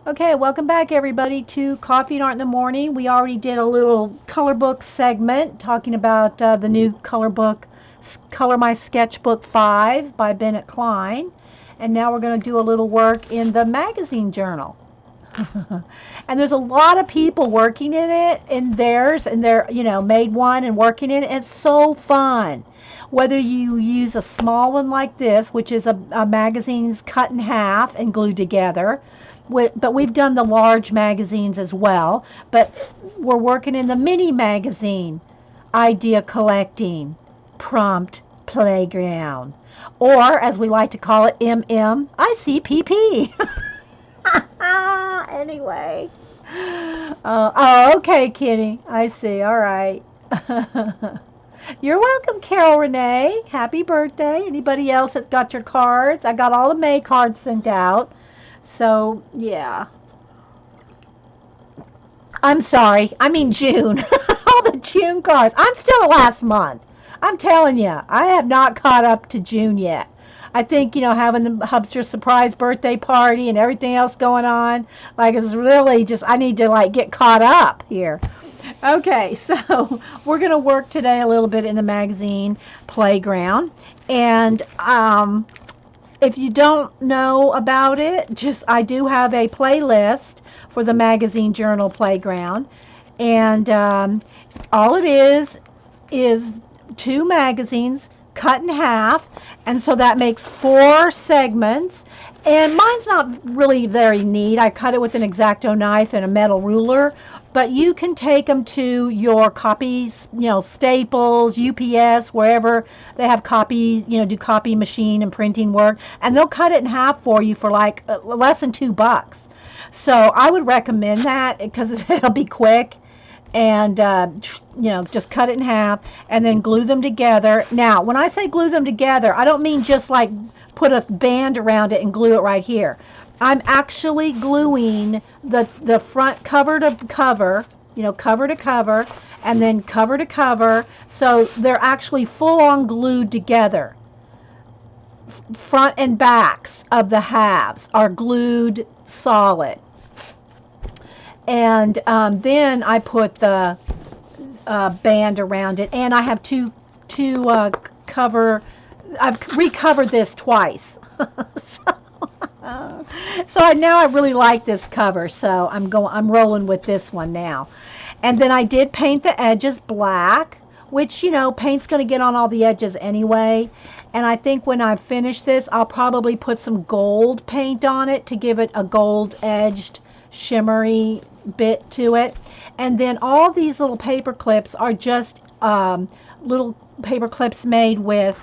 Okay, welcome back everybody to Coffee and Art in the Morning. We already did a little color book segment talking about the new color book, Color My Sketchbook 5 by Bennett Klein. And now we're going to do a little work in the magazine journal. And there's a lot of people working in it, in theirs, and they're made one and working in it. It's so fun. Whether you use a small one like this, which is a magazine's cut in half and glued together, but we've done the large magazines as well. But we're working in the mini magazine, idea collecting, prompt playground, or as we like to call it, mmicpp. Anyway. Okay, Kitty. I see. All right. You're welcome, Carol Renee. Happy birthday. Anybody else that got your cards? I got all the May cards sent out. So, yeah. I'm sorry. I mean June. All the June cards. I'm still last month. I'm telling you, I have not caught up to June yet. I think, having the Hubster surprise birthday party and everything else going on, like it's really just, I need to like get caught up here. Okay, so we're going to work today a little bit in the magazine playground. And if you don't know about it, just I do have a playlist for the magazine journal playground. And all it is two magazines cut in half, and so that makes four segments. And mine's not really very neat. I cut it with an X-Acto knife and a metal ruler, but you can take them to your copies, Staples, UPS, wherever they have copies, do copy machine and printing work, and they'll cut it in half for you for like less than $2. So I would recommend that because it'll be quick and just cut it in half and then glue them together. Now, when I say glue them together, I don't mean just like put a band around it and glue it right here. I'm actually gluing the front cover to cover, cover to cover, and then cover to cover, so they're actually full on glued together. Front and backs of the halves are glued solid. And then I put the band around it, and I have two cover. I've recovered this twice, so now I really like this cover. So I'm rolling with this one now. And then I did paint the edges black, which paint's going to get on all the edges anyway. And I think when I finish this, I'll probably put some gold paint on it to give it a gold edged shimmery bit to it. And then all these little paper clips are just little paper clips made with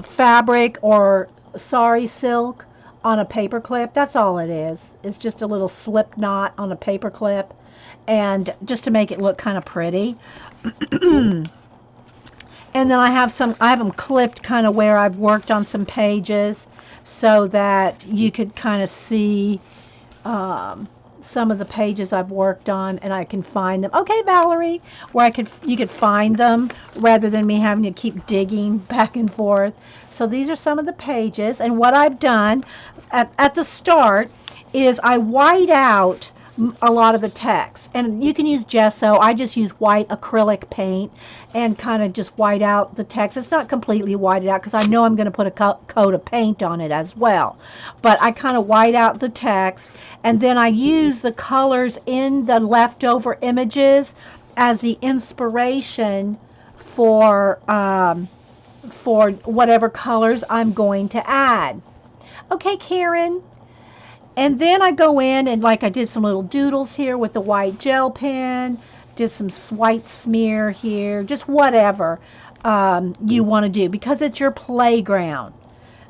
fabric or sari silk on a paper clip. That's all it is. It's just a little slip knot on a paper clip, and just to make it look kind of pretty. And then I have them clipped kind of where I've worked on some pages so that you could kind of see some of the pages I've worked on, and I can find them. Okay, Valerie, where you could find them rather than me having to keep digging back and forth. So these are some of the pages, and what I've done at the start is I white out a lot of the text, and you can use gesso. I just use white acrylic paint and kind of just white out the text. It's not completely whited out because I know I'm going to put a coat of paint on it as well, but I kind of white out the text, and then I use the colors in the leftover images as the inspiration for whatever colors I'm going to add. Okay, Karen. And then I go in and like I did some little doodles here with the white gel pen, did some white smear here, just whatever you want to do because it's your playground.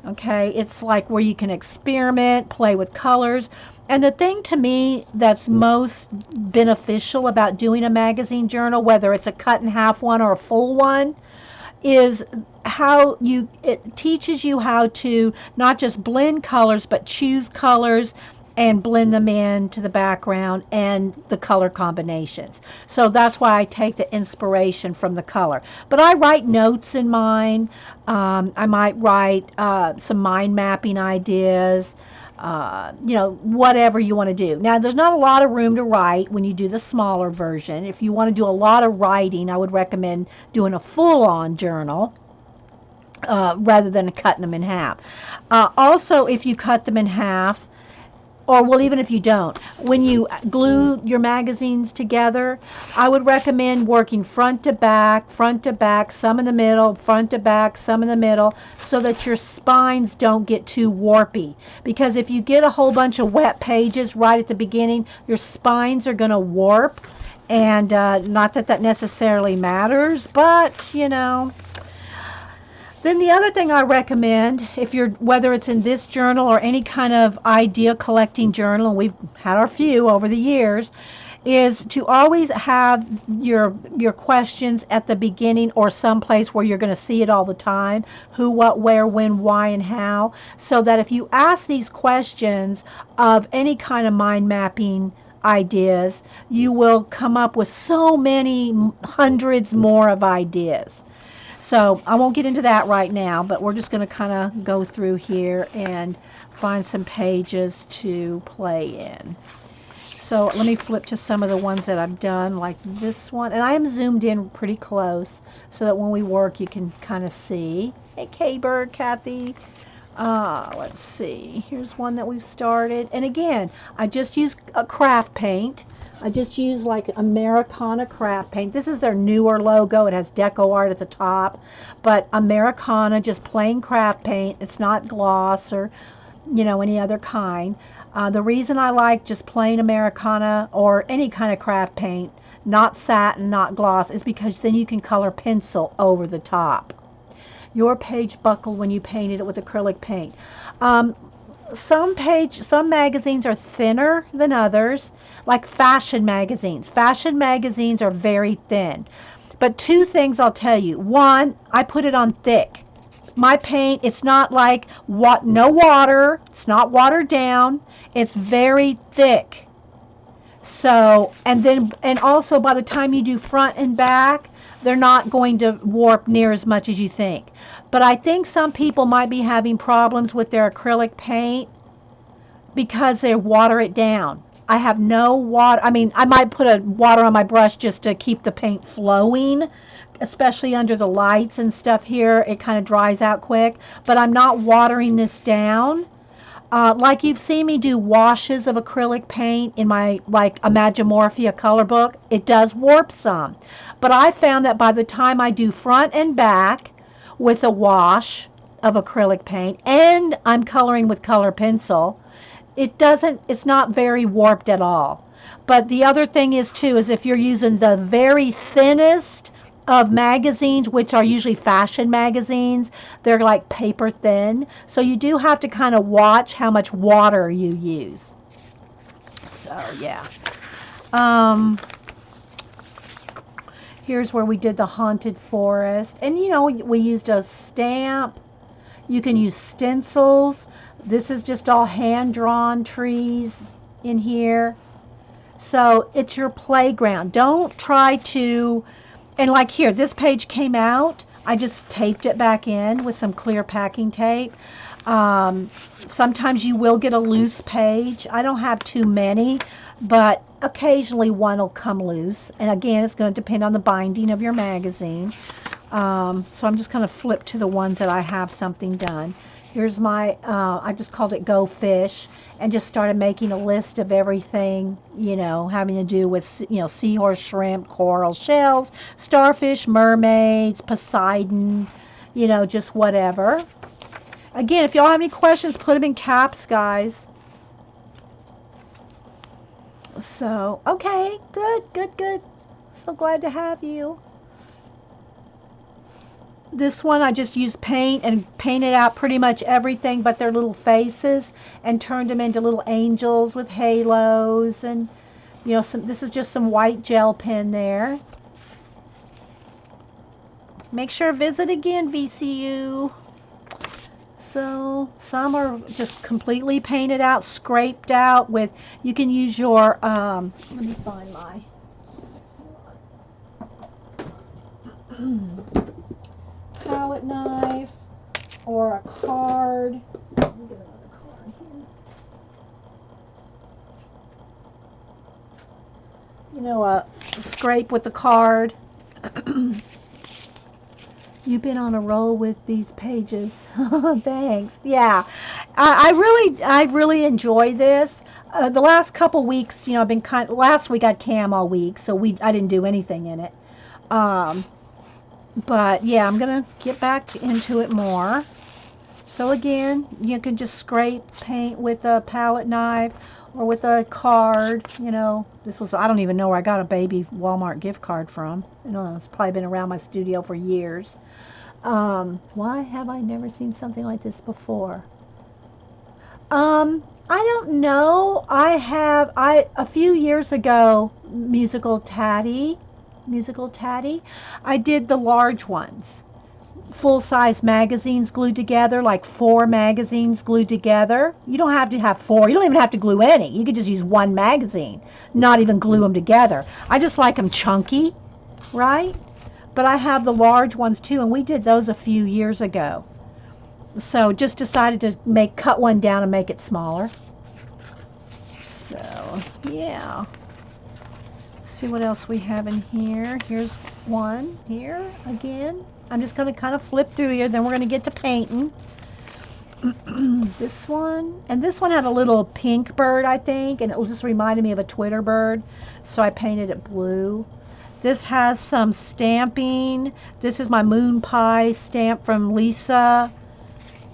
Okay, it's like where you can experiment, play with colors. And the thing to me that's most beneficial about doing a magazine journal, whether it's a cut in half one or a full one, is how it teaches you how to not just blend colors but choose colors and blend them into the background and the color combinations. So that's why I take the inspiration from the color. But I write notes in mine. I might write some mind mapping ideas. whatever you want to do. Now, there's not a lot of room to write when you do the smaller version. If you want to do a lot of writing, I would recommend doing a full-on journal. Rather than cutting them in half. Also, if you cut them in half, or well, even if you don't, when you glue your magazines together, I would recommend working front to back, some in the middle, front to back, some in the middle, so that your spines don't get too warpy. Because if you get a whole bunch of wet pages right at the beginning, your spines are going to warp. And not that that necessarily matters, but then the other thing I recommend, if you're whether it's in this journal or any kind of idea collecting journal, and we've had our few over the years, is to always have your questions at the beginning or someplace where you're going to see it all the time: who, what, where, when, why, and how. So that if you ask these questions of any kind of mind mapping ideas, you will come up with so many hundreds more of ideas. So I won't get into that right now, but we're just going to kind of go through here and find some pages to play in. So let me flip to some of the ones that I've done, like this one. And I am zoomed in pretty close so that when we work you can kind of see. Hey, K-Bird, Kathy. Let's see. Here's one that we've started. And again, I just use a craft paint. I just use like Americana craft paint. This is their newer logo. It has deco art at the top. But Americana, just plain craft paint. It's not gloss or, any other kind. The reason I like just plain Americana or any kind of craft paint, not satin, not gloss, is because then you can color pencil over the top. Your page buckled when you painted it with acrylic paint. Some magazines are thinner than others, like fashion magazines. Fashion magazines are very thin. But two things I'll tell you. One, I put it on thick. My paint, it's not like no water. It's not watered down. It's very thick. So, and also by the time you do front and back, they're not going to warp near as much as you think. But I think some people might be having problems with their acrylic paint because they water it down. I have no water. I mean, I might put a water on my brush just to keep the paint flowing, especially under the lights and stuff here. It kind of dries out quick, but I'm not watering this down. Like you've seen me do washes of acrylic paint in my Imagimorphia color book, it does warp some. But I found that by the time I do front and back with a wash of acrylic paint and I'm coloring with color pencil, it's not very warped at all. But the other thing is too, is if you're using the very thinnest of magazines, which are usually fashion magazines, they're like paper thin. So you do have to kind of watch how much water you use. So yeah. Here's where we did the haunted forest. And we used a stamp. You can use stencils. This is just all hand-drawn trees in here. So it's your playground. Don't try to, and like here, this page came out. I just taped it back in with some clear packing tape. Sometimes you will get a loose page. I don't have too many, but occasionally one will come loose. And again, it's going to depend on the binding of your magazine. So I'm just going to flip to the ones that I have something done. Here's my, I just called it Go Fish, and just started making a list of everything, having to do with, seahorse, shrimp, coral, shells, starfish, mermaids, Poseidon, just whatever. Again, if y'all have any questions, put them in caps, guys. So, okay, good. So glad to have you. This one I just used paint and painted out pretty much everything but their little faces and turned them into little angels with halos, and this is just some white gel pen there. Make sure to visit again, VCU. So some are just completely painted out, scraped out with, you can use your, let me find my palette knife or a card. Let me get another card here. scrape with the card. You've been on a roll with these pages. Thanks. Yeah, I really enjoy this. The last couple weeks, I've been last week I had cam all week, so I didn't do anything in it. Um, but yeah, I'm gonna get back into it more. So again, you can just scrape paint with a palette knife or with a card. I don't even know where I got a baby Walmart gift card from. I don't know, it's probably been around my studio for years. Why have I never seen something like this before? I don't know. A few years ago, musical tatty, I did the large ones, full-size magazines glued together, like 4 magazines glued together. You don't have to have 4. You don't even have to glue any. You could just use one magazine, not even glue them together. I just like them chunky, right? But I have the large ones too, and we did those a few years ago. So just decided to cut one down and make it smaller. So yeah. Let's see what else we have in here. Here's one here again. I'm just going to kind of flip through here, then we're going to get to painting. This one, and this one had a little pink bird, I think, and it just reminded me of a Twitter bird, so I painted it blue. This has some stamping. This is my moon pie stamp from Lisa.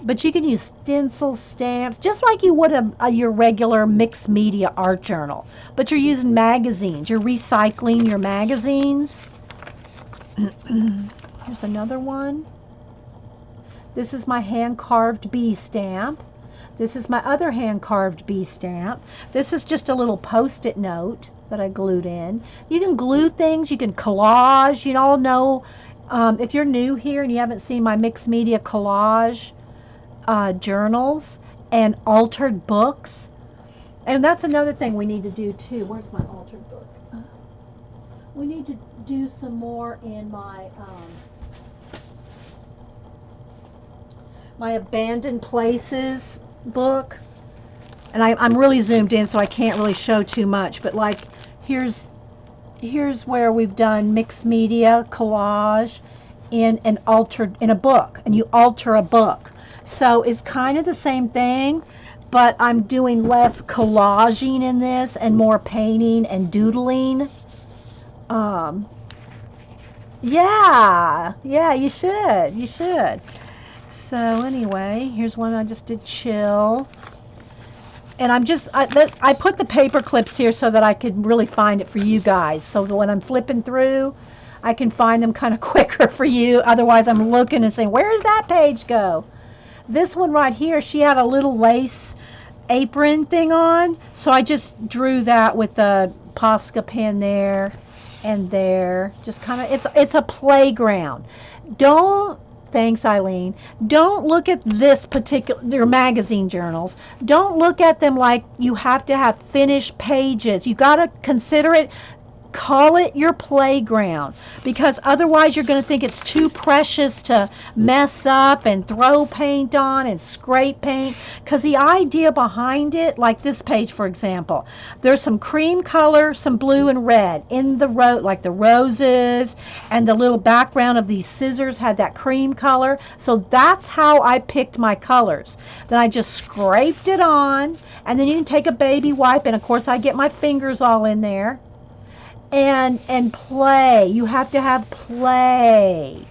But you can use stencil stamps, just like you would your regular mixed media art journal. But you're using magazines. You're recycling your magazines. Here's another one. This is my hand-carved bee stamp. This is my other hand-carved bee stamp. This is just a little post-it note that I glued in. You can glue things. You can collage. You all know, if you're new here and you haven't seen my mixed media collage journals and altered books, and that's another thing we need to do too. Where's my altered book? We need to do some more in my my abandoned places book, and I'm really zoomed in, so I can't really show too much, but like here's where we've done mixed media collage in a book, and you alter a book. So it's kind of the same thing, but I'm doing less collaging in this and more painting and doodling. Yeah, you should. So anyway, here's one I just did chill. And I put the paper clips here so that I could really find it for you guys. So when I'm flipping through, I can find them kind of quicker for you. Otherwise, I'm looking and saying, where did that page go? This one right here, she had a little lace apron thing on, so I just drew that with the Posca pen there and there. Just kind of, it's a playground. Thanks, Eileen. Don't look at this your magazine journals. Don't look at them like you have to have finished pages. You got to consider it. Call it your playground, because otherwise you're going to think it's too precious to mess up and throw paint on and scrape paint. Because the idea behind it, like this page for example, there's some cream color, some blue and red in the like the roses, and the little background of these scissors had that cream color. So that's how I picked my colors. Then I just scraped it on, and then you can take a baby wipe, and of course I get my fingers all in there. And play. You have to have play.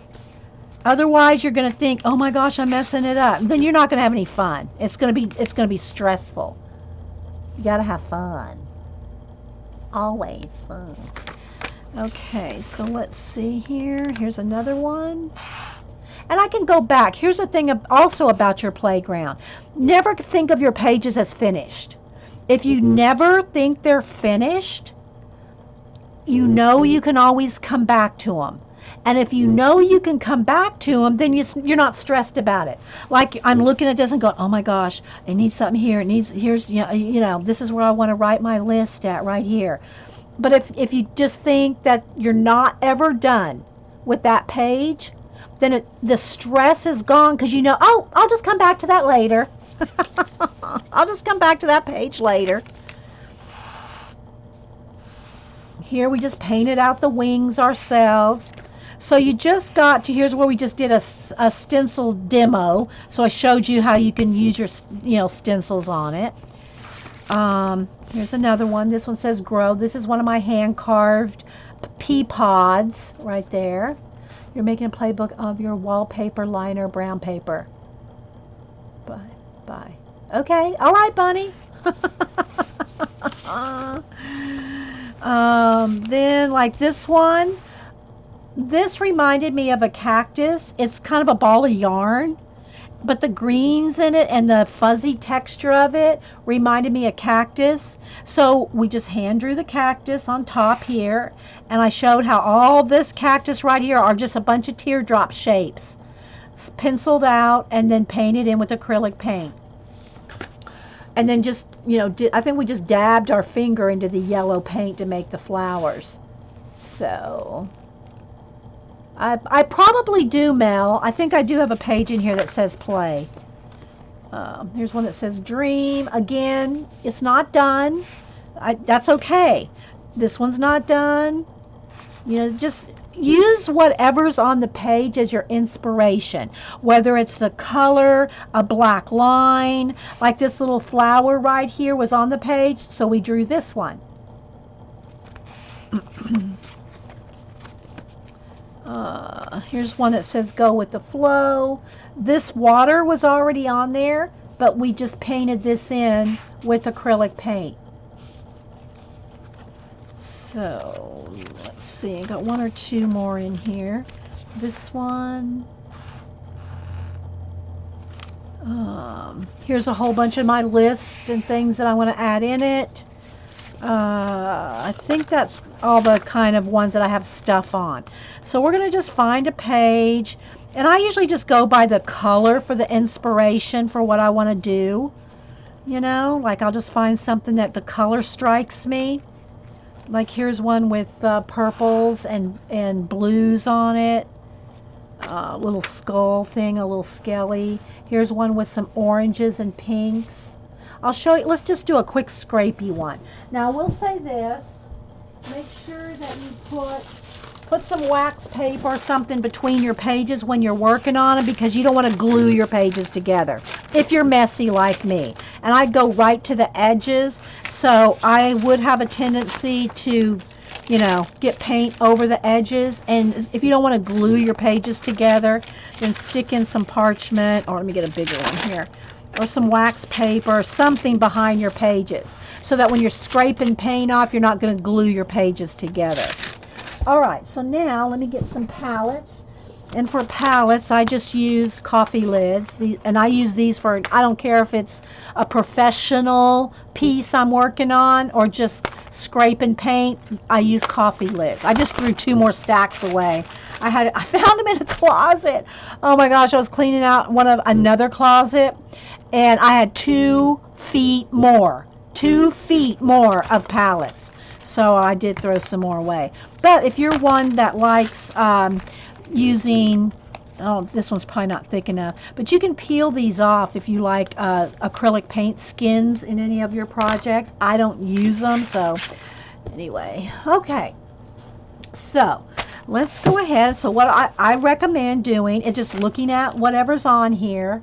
Otherwise, you're going to think, "Oh my gosh, I'm messing it up." Then you're not going to have any fun. It's going to be stressful. You got to have fun. Always fun. Okay, so let's see here. Here's another one. And I can go back. Here's the thing also about your playground. Never think of your pages as finished. If you never think they're finished, you know you can always come back to them. And if you know you can come back to them, then you're not stressed about it. Like I'm looking at this and going, oh my gosh, I need something here. Here's this is where I want to write my list at right here. But if you just think that you're not ever done with that page, then the stress is gone, because oh, I'll just come back to that later. I'll just come back to that page later. Here we just painted out the wings ourselves. So you just got to, here's where we just did a stencil demo. So I showed you how you can use your stencils on it. Here's another one. This one says grow. This is one of my hand carved pea pods right there. You're making a playbook of your wallpaper liner brown paper. Bye. Okay. All right, Bunny. Then like this one. This reminded me of a cactus. It's kind of a ball of yarn, but the greens in it and the fuzzy texture of it reminded me of cactus. So we just hand drew the cactus on top here, and I showed how all this cactus right here are just a bunch of teardrop shapes, penciled out and then painted in with acrylic paint. And then just, I think we just dabbed our finger into the yellow paint to make the flowers. So I probably do, Mel. I think I do have a page in here that says play. Here's one that says dream. Again, it's not done. That's okay. This one's not done. Just use whatever's on the page as your inspiration. Whether it's the color, a black line, like this little flower right here was on the page, so we drew this one. Here's one that says go with the flow. This water was already on there, but we just painted this in with acrylic paint. So let's see, I got one or two more in here. This one. Here's a whole bunch of my lists and things that I want to add in it. I think that's all the kind of ones that I have stuff on. So we're going to just find a page, and I usually just go by the color for the inspiration for what I want to do. Like I'll just find something that the color strikes me. Like here's one with purples and blues on it. A little skull thing, a little skelly. Here's one with some oranges and pinks. I'll show you. Let's just do a quick scrapey one. Now, I will say this. Make sure that you put some wax paper or something between your pages when you're working on them, because you don't want to glue your pages together if you're messy like me. And I go right to the edges, so I would have a tendency to, get paint over the edges. And if you don't want to glue your pages together, then stick in some parchment, or let me get a bigger one here, or some wax paper or something behind your pages, so that when you're scraping paint off, you're not going to glue your pages together. Alright, so now let me get some palettes. And for palettes, I just use coffee lids. And I use these for, I don't care if it's a professional piece I'm working on or just scraping paint, I use coffee lids. I just threw 2 more stacks away. I found them in a closet. Oh my gosh, I was cleaning out another closet, and I had 2 feet more of palettes. So I did throw some more away. But if you're one that likes using, this one's probably not thick enough, but you can peel these off if you like acrylic paint skins in any of your projects. I don't use them, so anyway. Okay, so let's go ahead. So what I recommend doing is just looking at whatever's on here.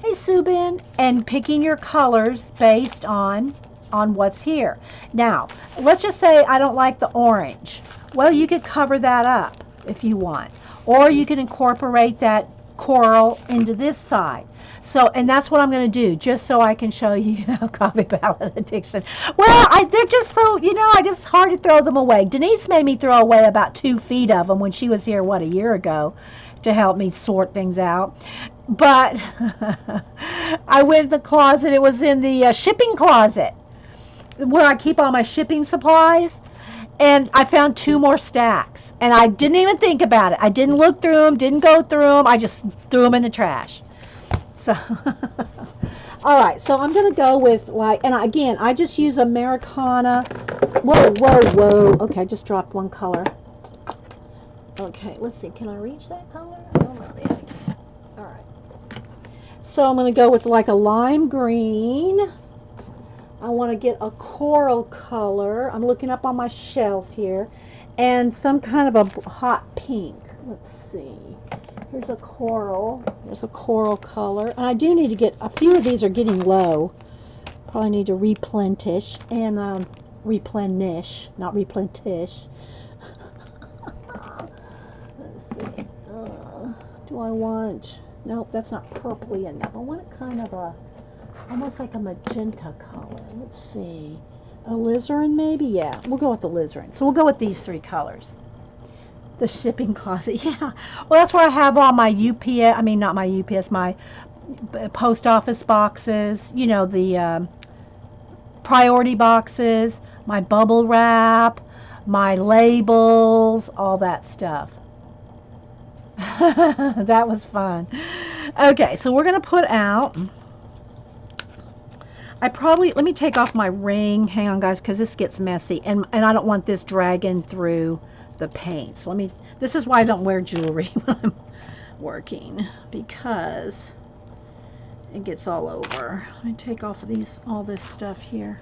Hey, Subin, and picking your colors based on what's here. Now, let's just say I don't like the orange. Well, you could cover that up if you want, or you can incorporate that coral into this side. So, and that's what I'm going to do, just so I can show you coffee palette addiction. Well, they're just so, I just hard to throw them away. Denise made me throw away about 2 feet of them when she was here, a year ago, to help me sort things out. But I went in the closet. It was in the shipping closet where I keep all my shipping supplies. And I found 2 more stacks, and I didn't even think about it. I didn't look through them, didn't go through them. I just threw them in the trash. So, all right. So I'm gonna go with and again, I just use Americana. Whoa. Okay, I just dropped one color. Okay, let's see. Can I reach that color? I don't know. Yeah, I can. All right. So I'm gonna go with a lime green. I want to get a coral color. I'm looking up on my shelf here. And some kind of a hot pink. Let's see. Here's a coral. There's a coral color. And I do need to get, a few of these are getting low. Probably need to replenish and replenish, not replenish. Let's see. Do I want, nope, that's not purpley enough. I want kind of a, almost like a magenta color. Let's see. Alizarin maybe? Yeah, we'll go with alizarin. So we'll go with these three colors. The shipping closet, yeah. Well, that's where I have all my UPS, I mean not my UPS, my post office boxes, you know, the priority boxes, my bubble wrap, my labels, all that stuff. That was fun. Okay, so we're going to put out, let me take off my ring. Hang on, guys, because this gets messy. And I don't want this dragging through the paint. So this is why I don't wear jewelry when I'm working, because it gets all over. Let me take off all this stuff here.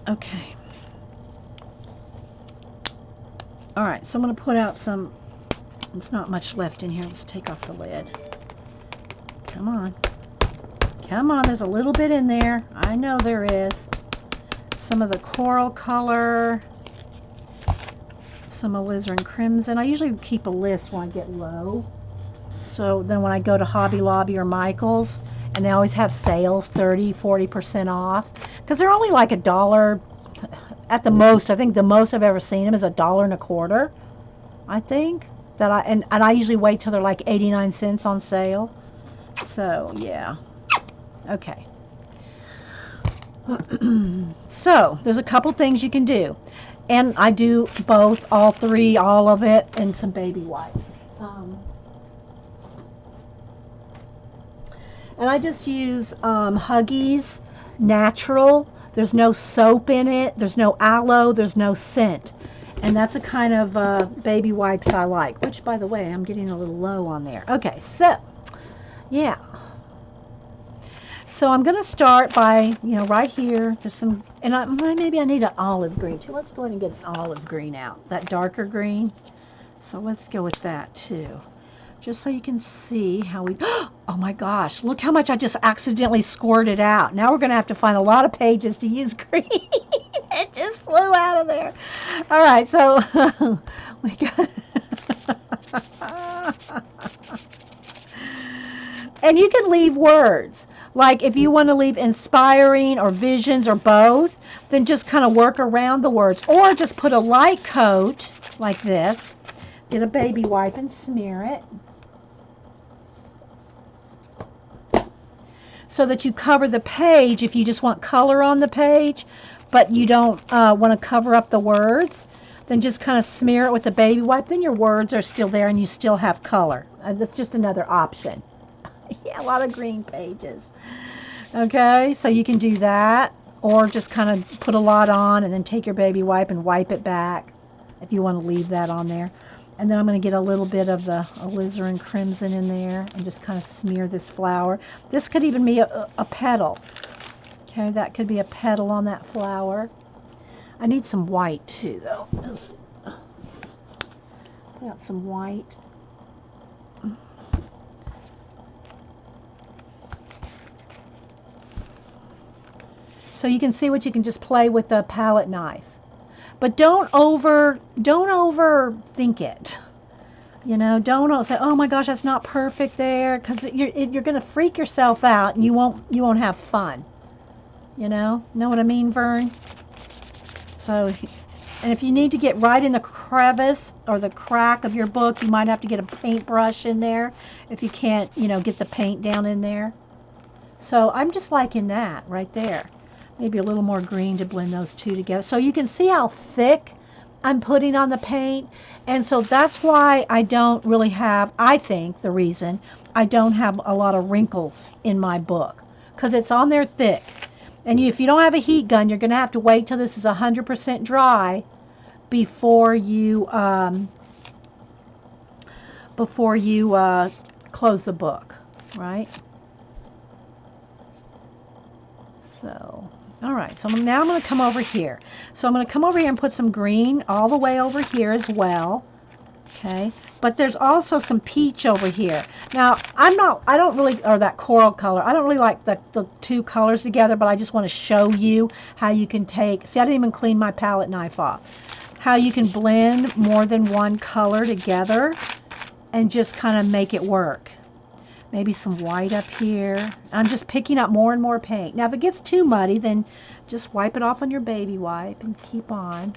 Okay. All right, so I'm going to put out some, there's not much left in here. Let's take off the lid. Come on. Come on, there's a little bit in there. I know there is. Some of the coral color, some alizarin crimson. I usually keep a list when I get low. So then when I go to Hobby Lobby or Michael's, and they always have sales, 30-40% off, because they're only like $1 at the most. I think the most I've ever seen them is $1.25. I think that and I usually wait till they're like 89 cents on sale. So yeah. Okay. So there's a couple things you can do, and I do both, all three, all of it, and some baby wipes. And I just use Huggies Natural. There's no soap in it. There's no aloe. There's no scent. And that's the kind of baby wipes I like. Which, by the way, I'm getting a little low on there. Okay, so, yeah. So I'm going to start by, right here. There's some, and maybe I need an olive green, too. Let's go ahead and get an olive green out. That darker green. So let's go with that, too. Just so you can see how we, oh my gosh, look how much I just accidentally squirted out. Now we're going to have to find a lot of pages to use green. It just flew out of there. All right, so we got, and you can leave words. Like if you want to leave inspiring or visions or both, then just kind of work around the words. Or just put a light coat like this. Get a baby wipe and smear it, so that you cover the page if you just want color on the page, but you don't want to cover up the words. Then just kind of smear it with a baby wipe. Then your words are still there and you still have color. That's just another option. Yeah, a lot of green pages. Okay, so you can do that, or just kind of put a lot on and then take your baby wipe and wipe it back if you want to leave that on there. And then I'm going to get a little bit of the alizarin crimson in there and just kind of smear this flower. This could even be a petal. Okay, that could be a petal on that flower. I need some white too, though. Put out some white. So you can see what you can just play with the palette knife. But don't overthink it. Don't say, oh my gosh, that's not perfect there, because you're going to freak yourself out and you won't have fun. Know what I mean, Vern? So, and if you need to get right in the crevice or the crack of your book, you might have to get a paintbrush in there if you can't, get the paint down in there. So I'm just liking that right there. Maybe a little more green to blend those two together. So you can see how thick I'm putting on the paint. And so that's why I don't really have, I think the reason I don't have a lot of wrinkles in my book, because it's on there thick. And if you don't have a heat gun, you're going to have to wait till this is 100% dry before you close the book, right? So, All right, so now I'm going to come over here. So I'm going to come over here and put some green all the way over here as well. Okay, but there's also some peach over here. Now, I don't really, or that coral color, I don't really like the two colors together, but I just want to show you how you can take, see, I didn't even clean my palette knife off, how you can blend more than one color together and just kind of make it work. Maybe some white up here. I'm just picking up more and more paint. Now, if it gets too muddy, then just wipe it off on your baby wipe and keep on.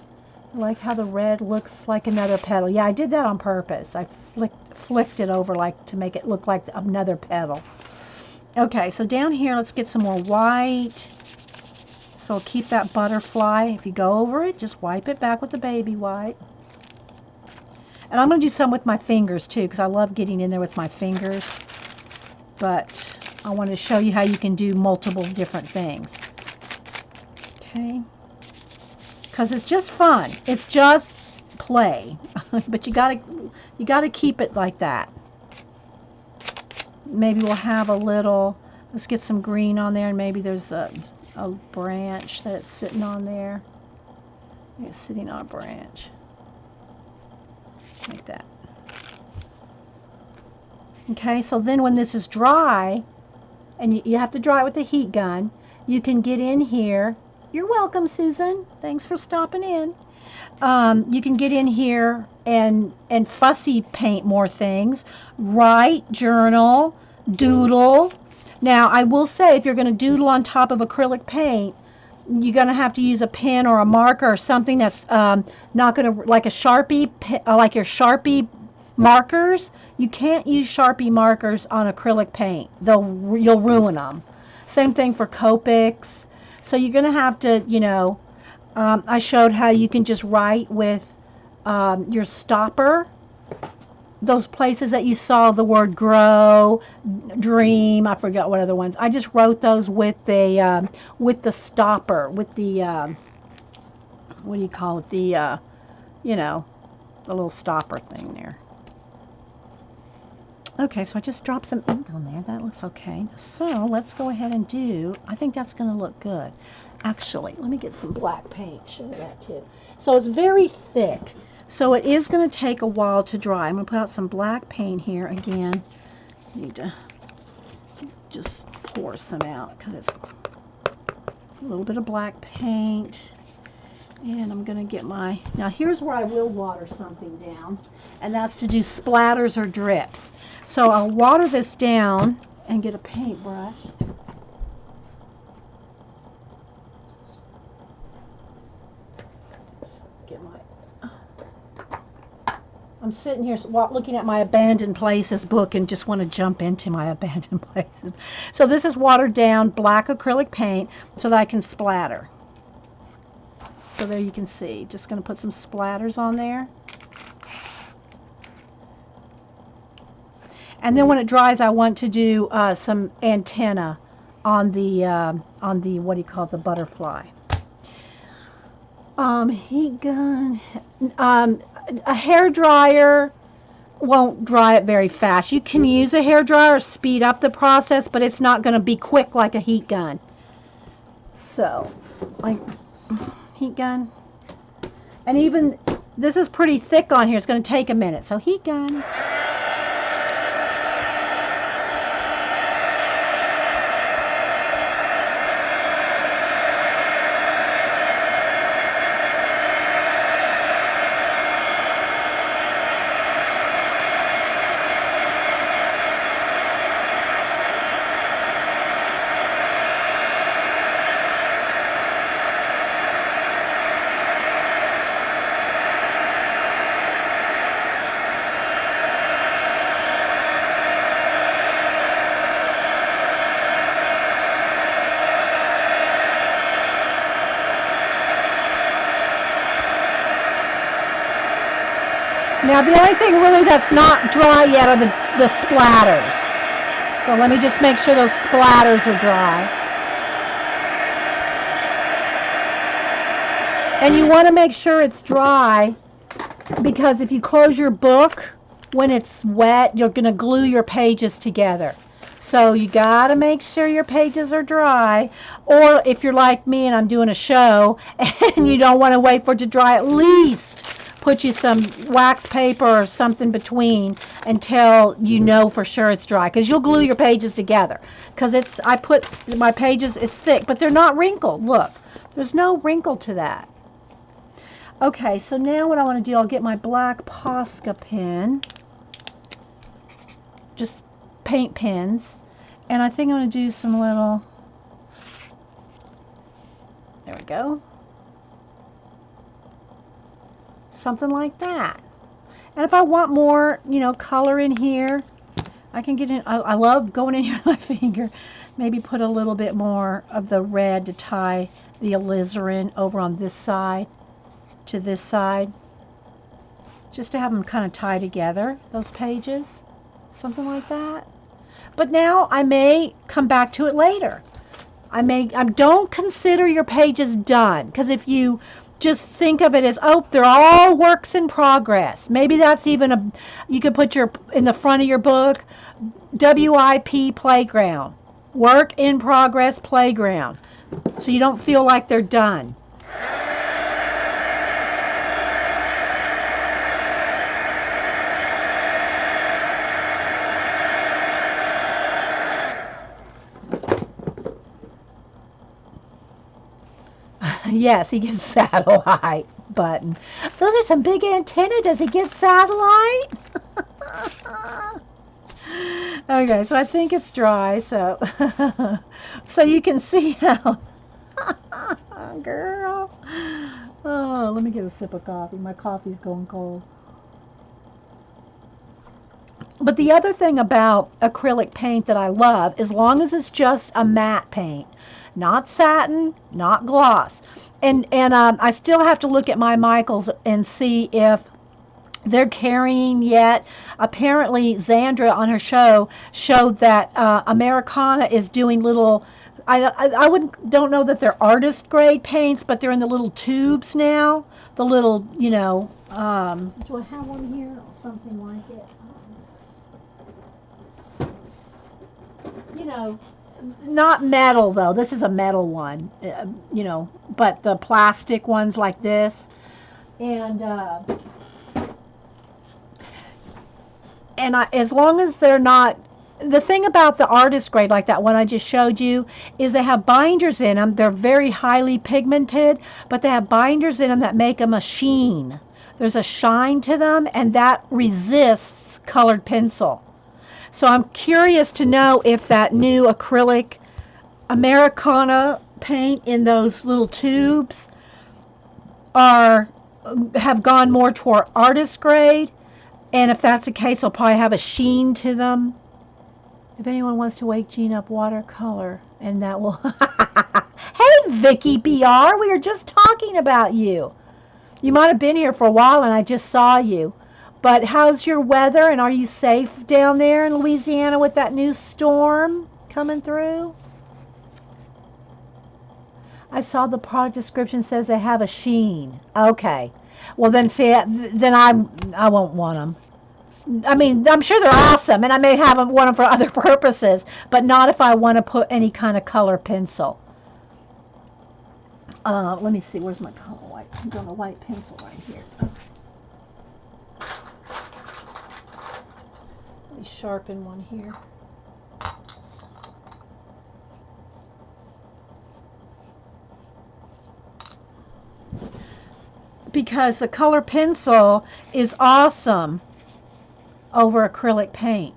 I like how the red looks like another petal. Yeah, I did that on purpose. I flicked it over like to make it look like another petal. Okay, so down here, let's get some more white. So I'll keep that butterfly. If you go over it, just wipe it back with the baby wipe. And I'm going to do some with my fingers too, because I love getting in there with my fingers. But I want to show you how you can do multiple different things. Okay. Because it's just fun. It's just play. But you gotta keep it like that. Maybe we'll have a little, let's get some green on there, and maybe there's a branch that it's sitting on there. It's sitting on a branch. Like that. Okay, so then when this is dry, and you have to dry it with the heat gun, you can get in here. You're welcome, Susan. Thanks for stopping in. You can get in here and fussy paint more things. Write, journal, doodle. Now, I will say, if you're going to doodle on top of acrylic paint, you're going to have to use a pen or a marker or something that's not going to, like a Sharpie, like your Sharpie markers. You can't use Sharpie markers on acrylic paint. You'll ruin them. Same thing for Copics. So you're going to have to, you know, I showed how you can just write with your stopper. Those places that you saw the word grow, dream, I forgot what other ones. I just wrote those with the stopper, with the, what do you call it? The, you know, the little stopper thing there. Okay, so I just dropped some ink on there. That looks okay. So let's go ahead and do, I think that's going to look good. Actually, let me get some black paint. Show that too. So it's very thick. So it is going to take a while to dry. I'm going to put out some black paint here again. Need to just pour some out because it's a little bit of black paint. And I'm going to get my, now here's where I will water something down, and that's to do splatters or drips. So I'll water this down and get a paintbrush. Get my, I'm sitting here looking at my Abandoned Places book and just want to jump into my Abandoned Places. So this is watered down black acrylic paint so that I can splatter. So there you can see, just going to put some splatters on there. And then when it dries, I want to do some antenna on the what do you call it, the butterfly. Heat gun. A hair dryer won't dry it very fast. You can use a hair dryer to speed up the process, but it's not going to be quick like a heat gun. So, like heat gun. And even this is pretty thick on here. It's going to take a minute. So heat gun. Now the only thing really that's not dry yet are the splatters. So let me just make sure those splatters are dry. And you want to make sure it's dry because if you close your book when it's wet, you're going to glue your pages together. So you got to make sure your pages are dry. Or if you're like me and I'm doing a show and you don't want to wait for it to dry, at least put you some wax paper or something between until you know for sure it's dry. Because you'll glue your pages together. Because I put my pages, it's thick, but they're not wrinkled. Look, there's no wrinkle to that. Okay, so now what I want to do, I'll get my black Posca pen. Just paint pens. And I think I'm going to do some little, there we go, something like that. And if I want more, color in here, I can get in. I love going in here with my finger. Maybe put a little bit more of the red to tie the alizarin over on this side to this side, just to have them kind of tie together, those pages, something like that. But now I may come back to it later. Don't consider your pages done, because if you just think of it as, oh, they're all works in progress. Maybe that's even you could put in the front of your book, WIP playground, work in progress playground, so you don't feel like they're done. Yes, he gets satellite button. Those are some big antenna. Does he get satellite? Okay, so I think it's dry, so so you can see how girl. Oh, let me get a sip of coffee. My coffee's going cold. But the other thing about acrylic paint that I love, as long as it's just a matte paint, not satin, not gloss. And I still have to look at my Michaels and see if they're carrying yet. Apparently, Xandra on her show showed that Americana is doing little. I don't know that they're artist grade paints, but they're in the little tubes now. The little, do I have one here or something like it? Not metal though. This is a metal one, but the plastic ones like this, and as long as they're not. The thing about the artist grade like that one I just showed you is they have binders in them. They're very highly pigmented, but they have binders in them that make them a sheen. There's a shine to them, and that resists colored pencil. So I'm curious to know if that new acrylic Americana paint in those little tubes have gone more toward artist grade, and if that's the case, they'll probably have a sheen to them. If anyone wants to wake Jean up, watercolor, and that will. Hey, Vicky BR, we were just talking about you. You might have been here for a while, and I just saw you. But how's your weather, and are you safe down there in Louisiana with that new storm coming through? I saw the product description says they have a sheen. Okay. Well, then I won't want them. I mean, I'm sure they're awesome, and I may want them for other purposes, but not if I want to put any kind of color pencil. Let me see. Where's my color white? I'm doing a white pencil right here. Let me sharpen one here. Because the color pencil is awesome over acrylic paint.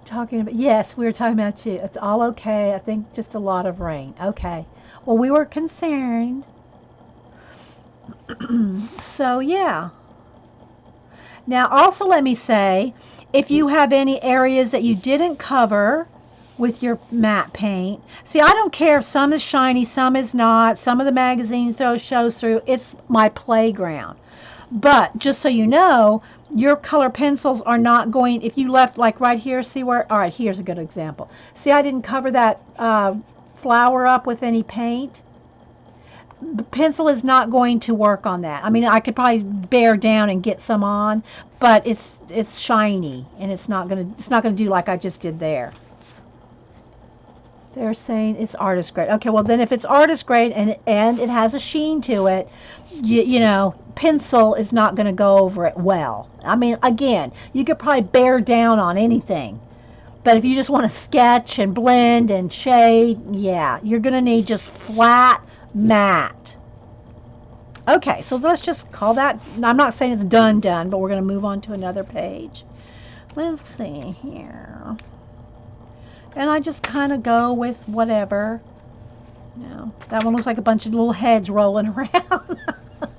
Talking about, yes, we were talking about you. It's all okay. I think just a lot of rain. Okay. Well, we were concerned. So, yeah. Now, also let me say, if you have any areas that you didn't cover with your matte paint. See, I don't care if some is shiny, some is not. Some of the magazine shows through. It's my playground. But just so you know, your color pencils are not going, if you left like right here, see where, all right, here's a good example. See, I didn't cover that flower up with any paint. the pencil is not going to work on that. I mean, I could probably bear down and get some on, but it's shiny and it's not gonna do like I just did there. They're saying it's artist grade. Okay, well then if it's artist grade and it has a sheen to it, pencil is not going to go over it well. I mean, again, you could probably bear down on anything. But if you just want to sketch and blend and shade, yeah, you're going to need just flat matte. Okay, so let's just call that, I'm not saying it's done, but we're going to move on to another page. Let's see here. And I just kind of go with whatever. That one looks like a bunch of little heads rolling around.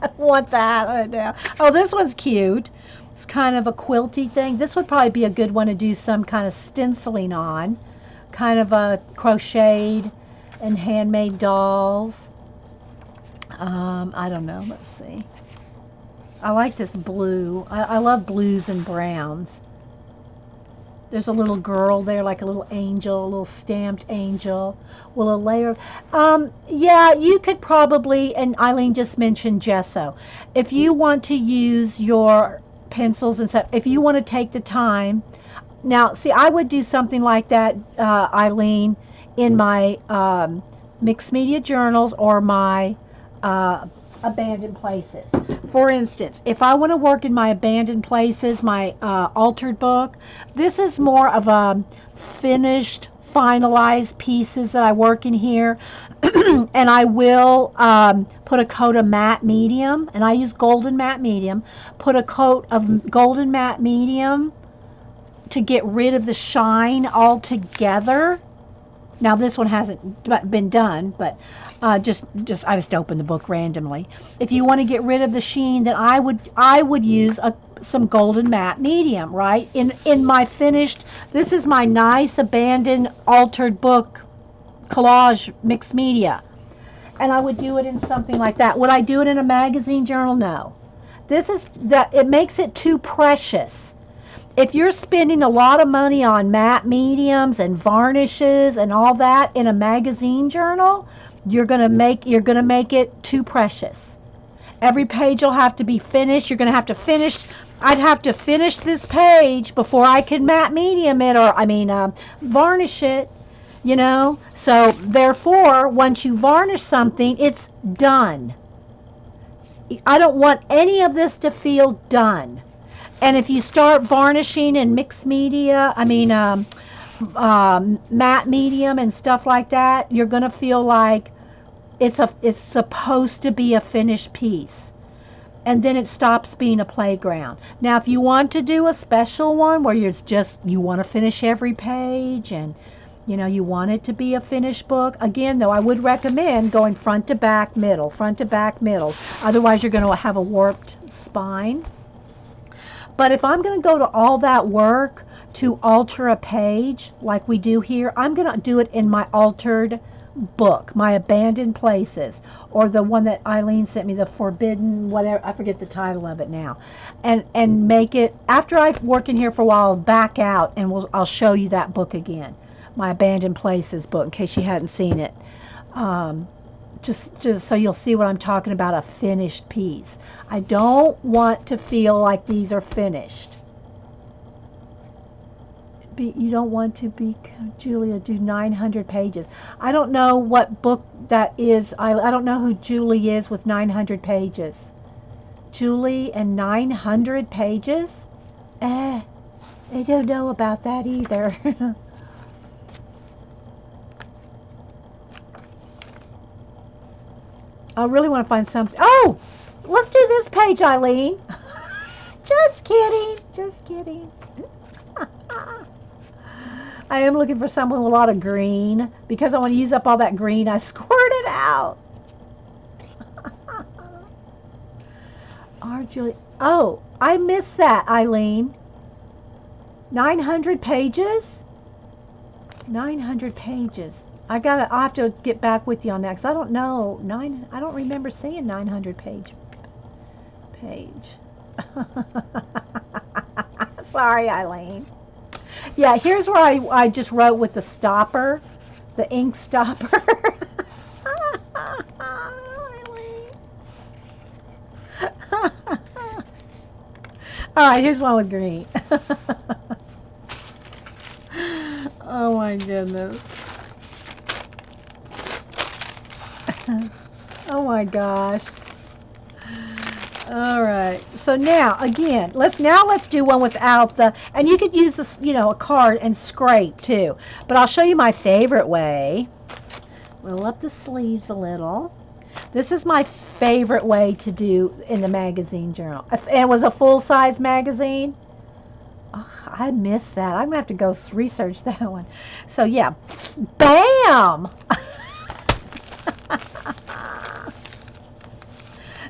I want that right now. Oh, this one's cute. It's kind of a quilty thing. This would probably be a good one to do some kind of stenciling on. Kind of a crocheted and handmade dolls. I don't know. Let's see. I like this blue. I love blues and browns. There's a little girl there, like a little angel, a little stamped angel with a layer. Yeah, you could probably, and Eileen just mentioned gesso. If you want to use your pencils and stuff, if you want to take the time. Now, see, I would do something like that, Eileen, in my mixed media journals or my abandoned places. For instance, if I want to work in my abandoned places, my altered book, this is more of a finished, finalized pieces that I work in here. And I will put a coat of matte medium, and I use golden matte medium, put a coat of golden matte medium to get rid of the shine altogether. Now this one hasn't been done, but I just opened the book randomly. If you want to get rid of the sheen, then I would use some golden matte medium, right? In my finished, this is my nice abandoned altered book collage mixed media, and I would do it in something like that. Would I do it in a magazine journal? No. It makes it too precious. If you're spending a lot of money on matte mediums and varnishes and all that in a magazine journal, you're gonna make it too precious. Every page will have to be finished. You're gonna have to finish. I'd have to finish this page before I could matte medium it, or varnish it. So therefore, once you varnish something, it's done. I don't want any of this to feel done. And if you start varnishing in mixed media, matte medium and stuff like that, you're going to feel like it's supposed to be a finished piece. And then it stops being a playground. Now, if you want to do a special one where you want to finish every page and you want it to be a finished book, again, though, I would recommend going front to back, middle, front to back, middle. Otherwise, you're going to have a warped spine. But if I'm going to go to all that work to alter a page like we do here, I'm going to do it in my altered book, my abandoned places, or the one that Eileen sent me, the forbidden whatever, I forget the title of it now, and make it, after I work in here for a while, I'll back out and I'll show you that book again, my abandoned places book, in case you hadn't seen it. Just so you'll see what I'm talking about, a finished piece. I don't want to feel like these are finished. You don't want to be, Julia, do 900 pages. I don't know what book that is. I don't know who Julie is with 900 pages. Julie and 900 pages? I don't know about that either. I really want to find something. Oh, let's do this page, Eileen. Just kidding. Just kidding. I am looking for someone with a lot of green because I want to use up all that green I squirted out. Julie. Oh, I missed that, Eileen. 900 pages? 900 pages. I'll have to get back with you on that because I don't know. I don't remember seeing 900 page. Sorry, Eileen. Yeah, here's where I just wrote with the stopper, the ink stopper. All right, here's one with green. Oh my goodness. Oh my gosh. All right. So now again, let's do one without the, and you could use this, a card and scrape too. But I'll show you my favorite way. Roll up the sleeves a little. This is my favorite way to do in the magazine journal. And it was a full-size magazine. Oh, I missed that. I'm gonna have to go research that one. So yeah, bam!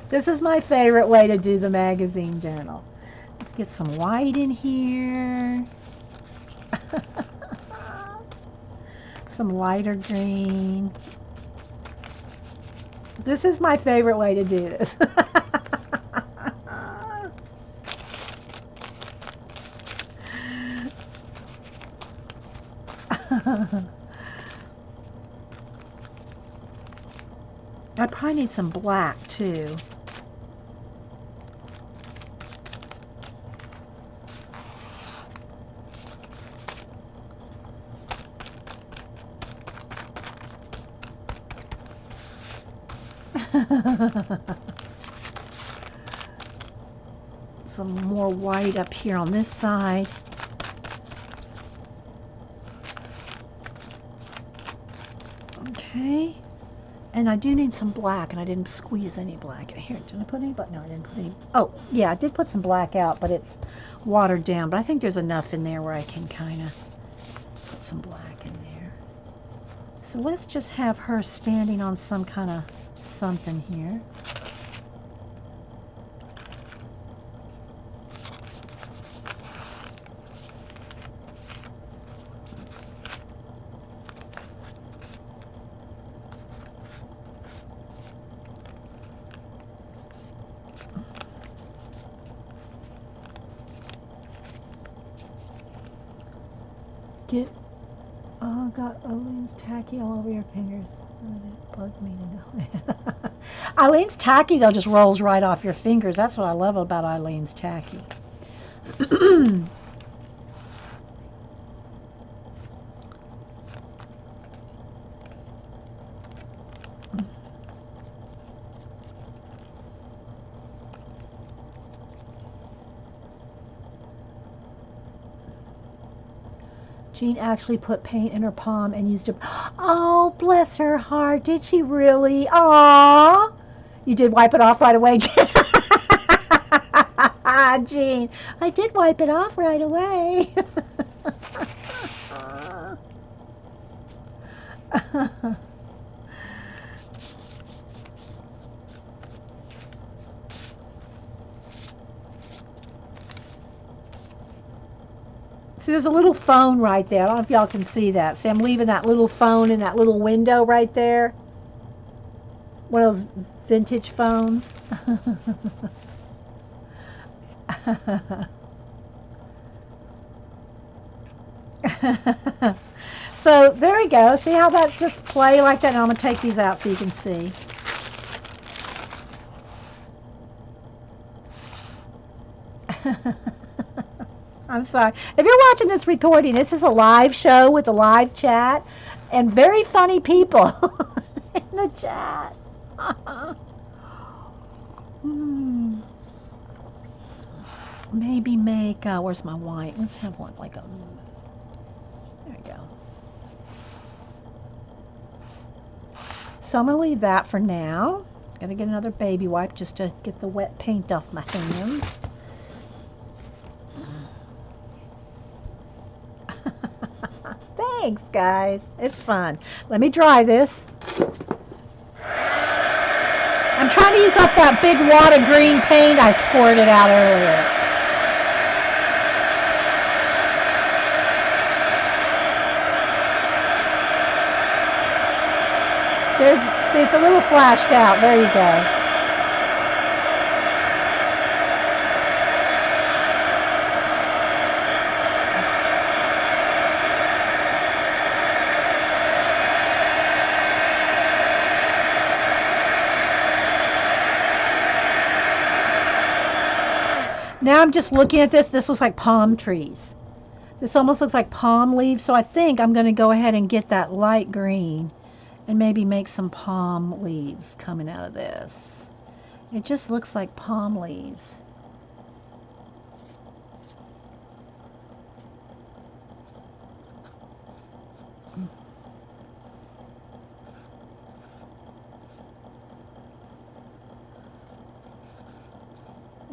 This is my favorite way to do the magazine journal. Let's get some white in here. Some lighter green. This is my favorite way to do this. I probably need some black too. Some more white up here on this side. Okay. And I do need some black, and I didn't squeeze any black. Here, did I put any? But no, I didn't put any. Oh, yeah, I did put some black out, but it's watered down. But I think there's enough in there where I can kind of put some black in there. So let's just have her standing on some kind of something here. Got Eileen's tacky all over your fingers. It bugged me to know. Eileen's tacky, though, just rolls right off your fingers. That's what I love about Eileen's tacky. Jean actually put paint in her palm and used it. Oh, bless her heart. Did she really? Aww. You did wipe it off right away, Jean. Jean, I did wipe it off right away. See, there's a little phone right there. I don't know if y'all can see that. See, I'm leaving that little phone in that little window right there. One of those vintage phones. So there we go. See how that just play like that? Now I'm going to take these out so you can see. I'm sorry. If you're watching this recording, this is a live show with a live chat and very funny people in the chat. Maybe make, where's my white? Let's have one like a, there we go. So I'm going to leave that for now. Got to get another baby wipe just to get the wet paint off my hands. Thanks, guys. It's fun. Let me dry this. I'm trying to use up that big wad of green paint I squirted out earlier. It's a little flashed out. There you go. Now I'm just looking at this. This looks like palm trees. This almost looks like palm leaves. So I think I'm going to go ahead and get that light green and maybe make some palm leaves coming out of this. It just looks like palm leaves.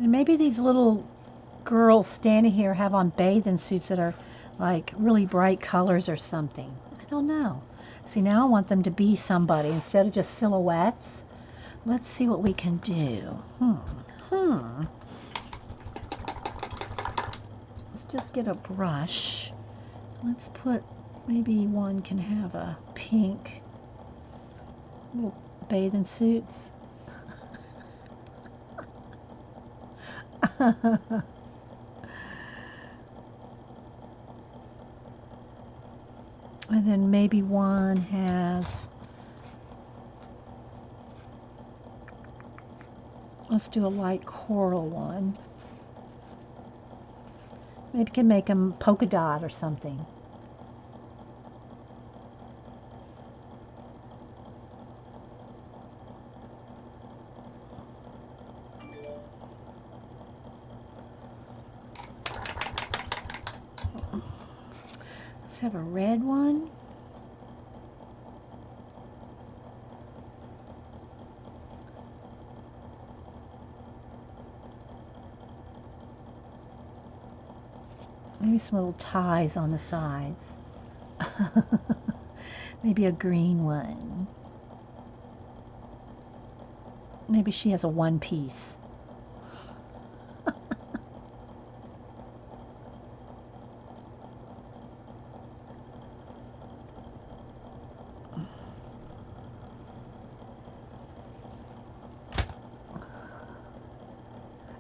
And maybe these little girls standing here have on bathing suits that are like really bright colors or something. I don't know. See, now I want them to be somebody instead of just silhouettes. Let's see what we can do. Let's just get a brush. Let's put, maybe one can have a pink little bathing suits. And then maybe one has, let's do a light coral one. Maybe can make them polka dot or something. Let's have a red one. Maybe some little ties on the sides. Maybe a green one. Maybe she has a one piece.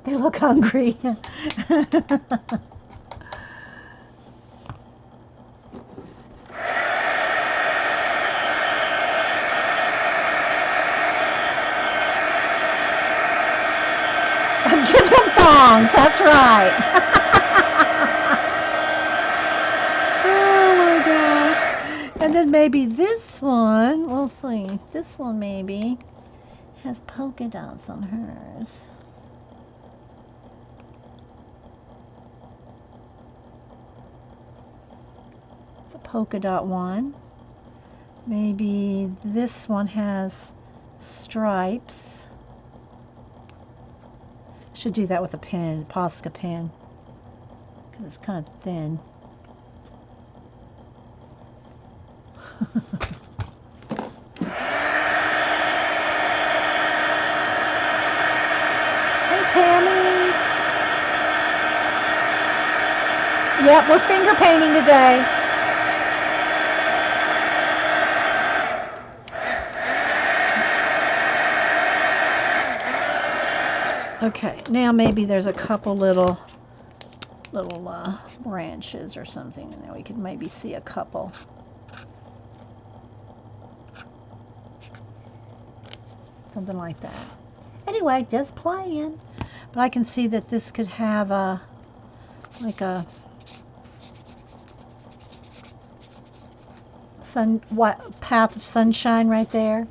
They look hungry. Give them thongs, that's right. Oh my gosh. And then maybe this one, we'll see. This one maybe has polka dots on hers. It's a polka dot one. Maybe this one has stripes. Should do that with a pen, Posca pen, because it's kind of thin. Hey, Tammy. Yep, we're finger painting today. Okay, now maybe there's a couple little branches or something, and then we could maybe see a couple. Something like that. Anyway, just playing. But I can see that this could have a, like a path of sunshine right there.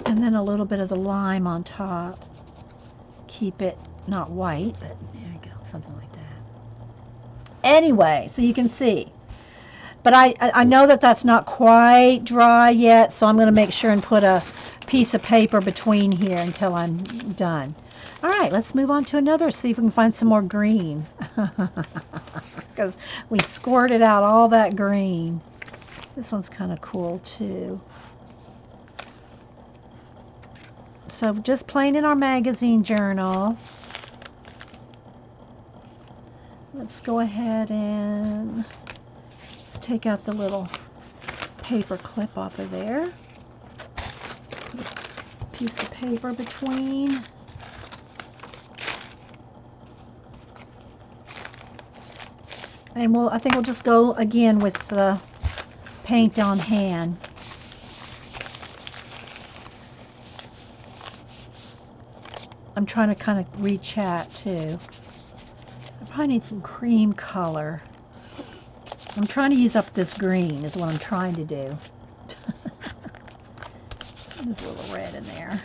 And then a little bit of the lime on top. Keep it not white, but there you go, something like that. Anyway, so you can see. But I know that that's not quite dry yet, so I'm going to make sure and put a piece of paper between here until I'm done. All right, let's move on to another, see if we can find some more green. Because we squirted out all that green. This one's kind of cool too. So just plain in our magazine journal. Let's go ahead and let's take out the little paper clip off of there. Put a piece of paper between. And I think we'll just go again with the paint on hand. I'm trying to kind of rechat too. I probably need some cream color. I'm trying to use up this green is what I'm trying to do. There's a little red in there.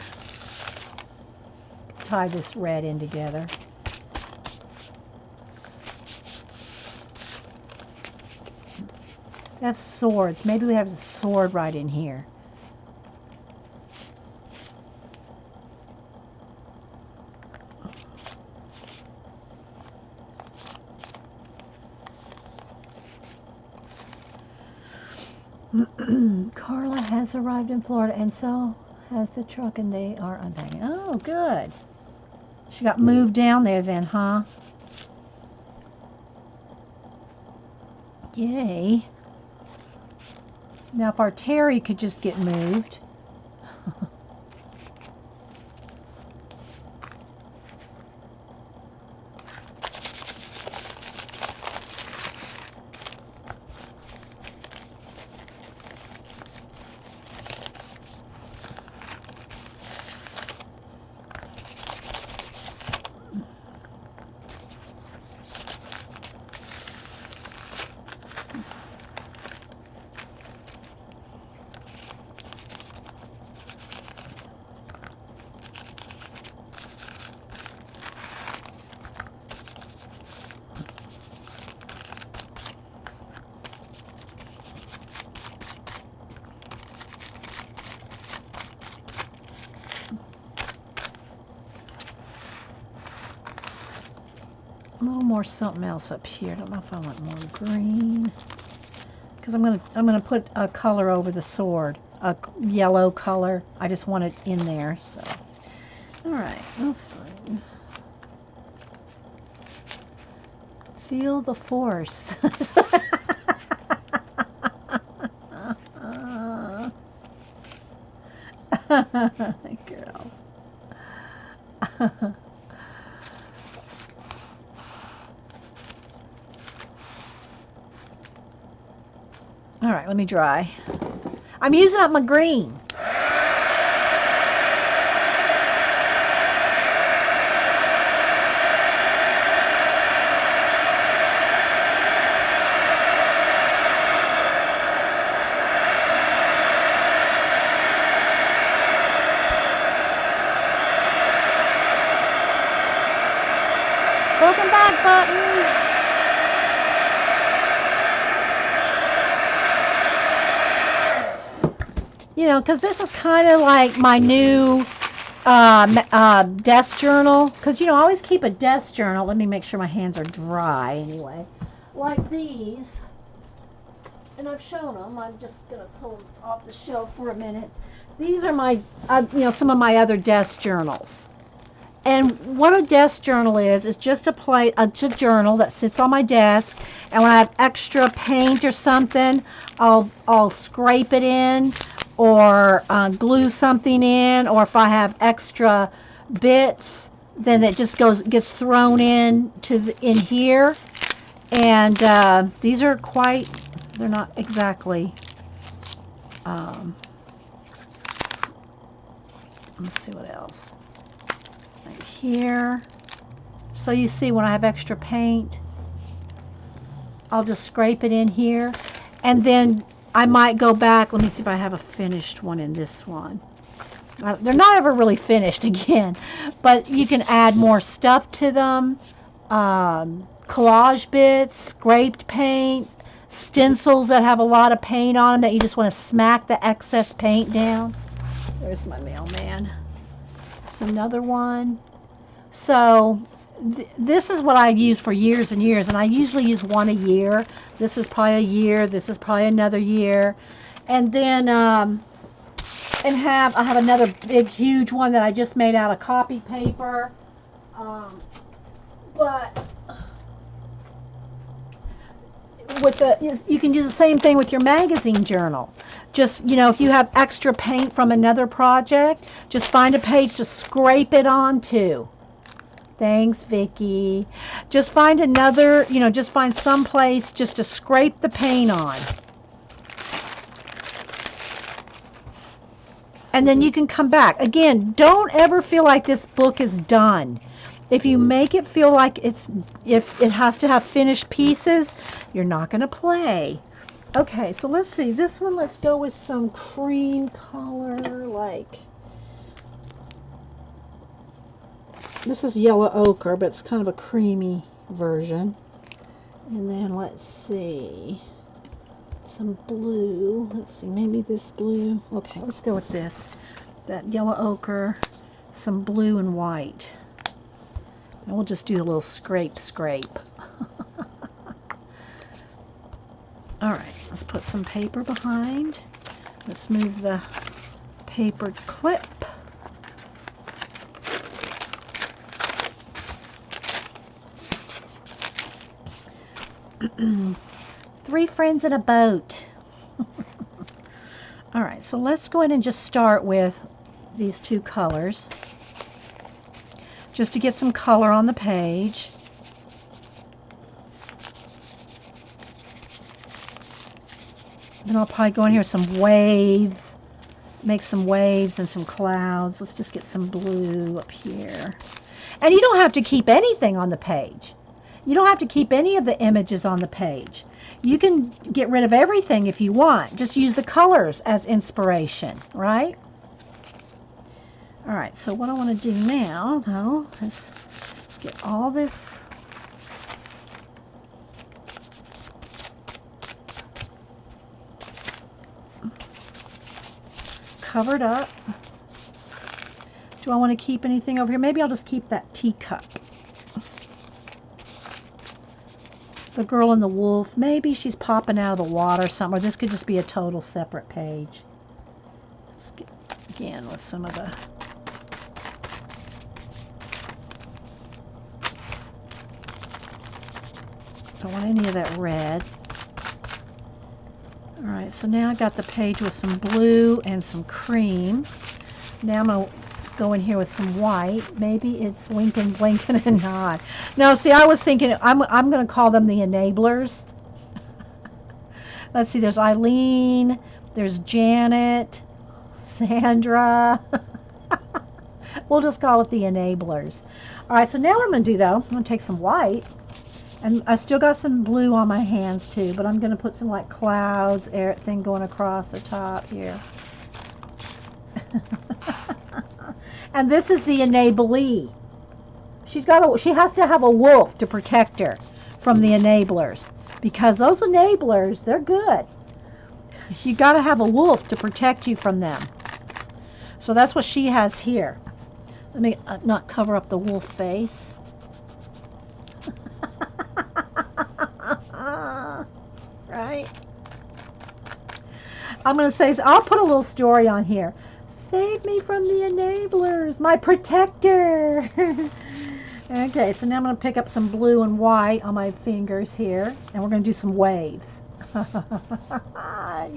Tie this red in together. We have swords. Maybe we have a sword right in here. Carla has arrived in Florida, and so has the truck, and they are unpacking. Oh, good. She got moved down there then, huh? Yay. Now, if our Terry could just get moved. A little more something else up here. I don't know if I want more green, because I'm gonna put a color over the sword, a yellow color. I just want it in there. So, all right, well, fine. Feel the force. Girl. All right, let me dry. I'm using up my green. Welcome back, Button. You know, because this is kind of like my new desk journal. Because, you know, I always keep a desk journal. Let me make sure my hands are dry anyway. Like these. And I've shown them. I'm just going to pull them off the shelf for a minute. These are my, you know, some of my other desk journals. And what a desk journal is just a journal that sits on my desk. And when I have extra paint or something, I'll scrape it in, or glue something in, or if I have extra bits, then it just gets thrown in in here. And these are they're not exactly. Let's see what else. Right here. So you see when I have extra paint, I'll just scrape it in here. And then I might go back. Let me see if I have a finished one in this one. They're not ever really finished again, but you can add more stuff to them. Collage bits, scraped paint, stencils that have a lot of paint on them that you just want to smack the excess paint down. There's my mailman. There's another one. So this is what I've used for years and years, and I usually use one a year. This is probably a year. This is probably another year. And then I have another big, huge one that I just made out of copy paper. But you can do the same thing with your magazine journal. Just, you know, if you have extra paint from another project, just find a page to scrape it onto Thanks, Vicky. Just find another, just find some place just to scrape the paint on. And then you can come back. Again, don't ever feel like this book is done. If you make it feel like if it has to have finished pieces, you're not going to play. Okay, so let's see. This one, let's go with some cream color, like, this is yellow ochre, but it's kind of a creamy version. And then let's see, some blue. Let's see, maybe this blue. Okay, let's go with this. That yellow ochre, some blue and white. And we'll just do a little scrape. All right, let's put some paper behind. Let's move the paper clip. Three friends in a boat. All right, so let's go ahead and just start with these two colors, just to get some color on the page. Then I'll probably go in here with some waves, make some waves and some clouds. Let's just get some blue up here. And you don't have to keep anything on the page. You don't have to keep any of the images on the page. You can get rid of everything if you want. Just use the colors as inspiration, right? All right, so what I want to do now, though, is get all this covered up. Do I want to keep anything over here? Maybe I'll just keep that teacup. The girl and the wolf, maybe she's popping out of the water or something, or this could just be a total separate page. Let's get again with some of the don't want any of that red. All right, so now I got the page with some blue and some cream. Now I'm going to go in here with some white. Maybe it's winking, blinking, and nod. No, see, I was thinking I'm going to call them the enablers. Let's see, there's Eileen, there's Janet, Sandra. We'll just call it the enablers. All right, so now what I'm going to do, though, I'm going to take some white. And I still got some blue on my hands, too. But I'm going to put some, like, clouds, air thing going across the top here. And this is the enablee. She has to have a wolf to protect her from the enablers. Because those enablers, they're good. You got to have a wolf to protect you from them. So that's what she has here. Let me not cover up the wolf face. Right? I'm going to say, I'll put a little story on here. Save me from the enablers, my protector. Okay, so now I'm going to pick up some blue and white on my fingers here, and we're going to do some waves. You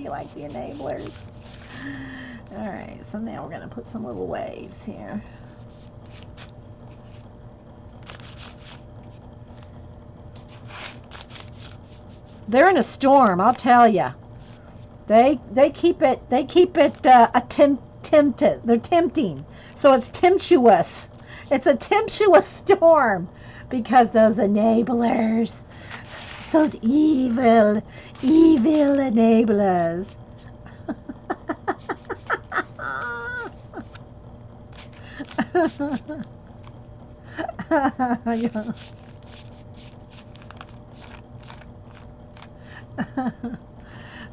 like the enablers? All right, so now we're going to put some little waves here. They're in a storm, I'll tell you. They keep it tempted. They're tempting. So it's temptuous. It's a temptuous storm because those enablers, those evil enablers.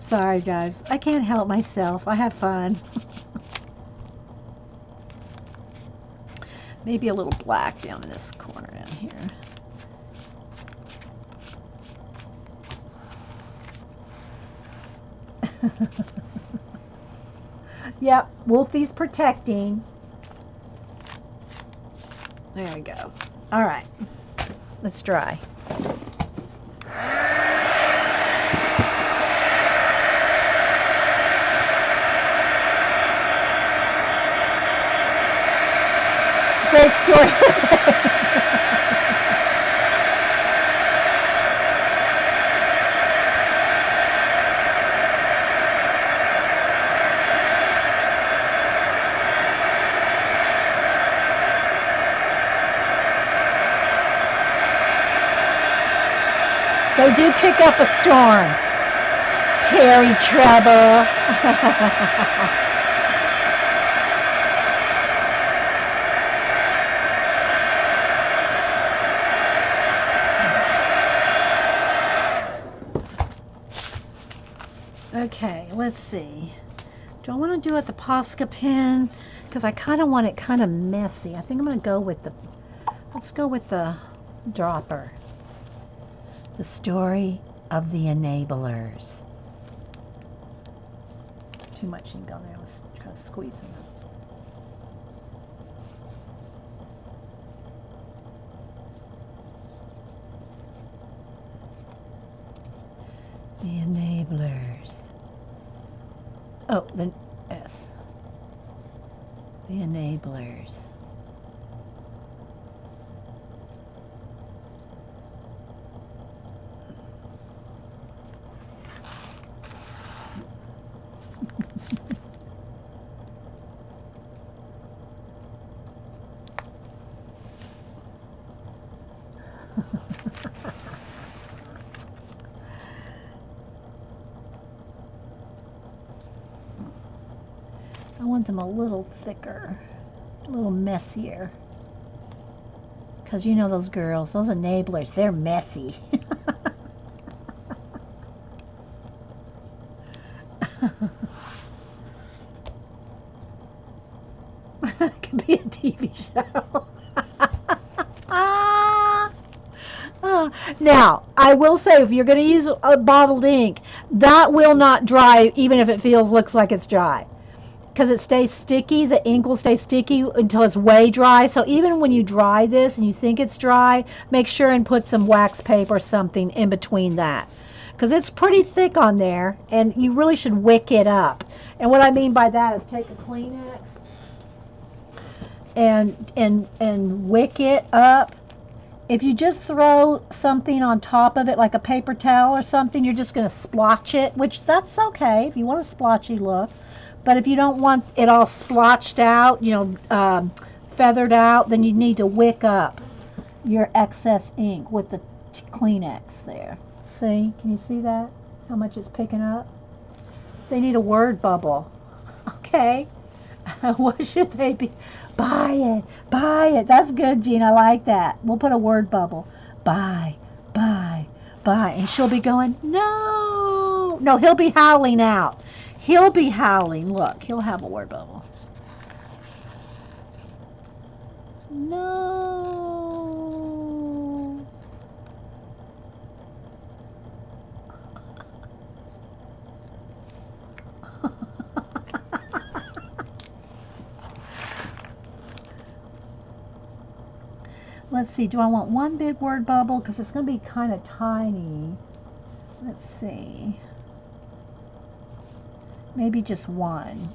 Sorry, guys. I can't help myself. I have fun. Maybe a little black down in this corner down here. Yep, Wolfie's protecting. There we go. All right, let's dry. Fake story. They do pick up a storm. Terry Trouble. Okay, let's see. Do I want to do it the Posca pen? Because I kind of want it kind of messy. I think I'm going to go with the, let's go with the dropper. The story of the enablers. Too much ink on there. Let's try to squeeze them. The enablers. Oh, the S. The enablers. I want them a little thicker, a little messier. Because you know those girls, those enablers, they're messy. It could be a TV show. Now, I will say, if you're going to use a bottled ink, that will not dry even if it looks like it's dry. Because it stays sticky, the ink will stay sticky until it's way dry. So even when you dry this and you think it's dry, make sure and put some wax tape or something in between that. Because it's pretty thick on there, and you really should wick it up. And what I mean by that is take a Kleenex and wick it up. If you just throw something on top of it, like a paper towel or something, you're just going to splotch it, which that's okay if you want a splotchy look. But if you don't want it all splotched out, feathered out, then you need to wick up your excess ink with the Kleenex there. See? Can you see that? How much it's picking up? They need a word bubble. Okay. What should they be? Buy it. Buy it. That's good, Jean. I like that. We'll put a word bubble. Buy. Buy. Buy. And she'll be going, no. No, he'll be howling out. He'll be howling. Look, he'll have a word bubble. No. Let's see, do I want one big word bubble? Because it's going to be kind of tiny. Let's see. Maybe just one.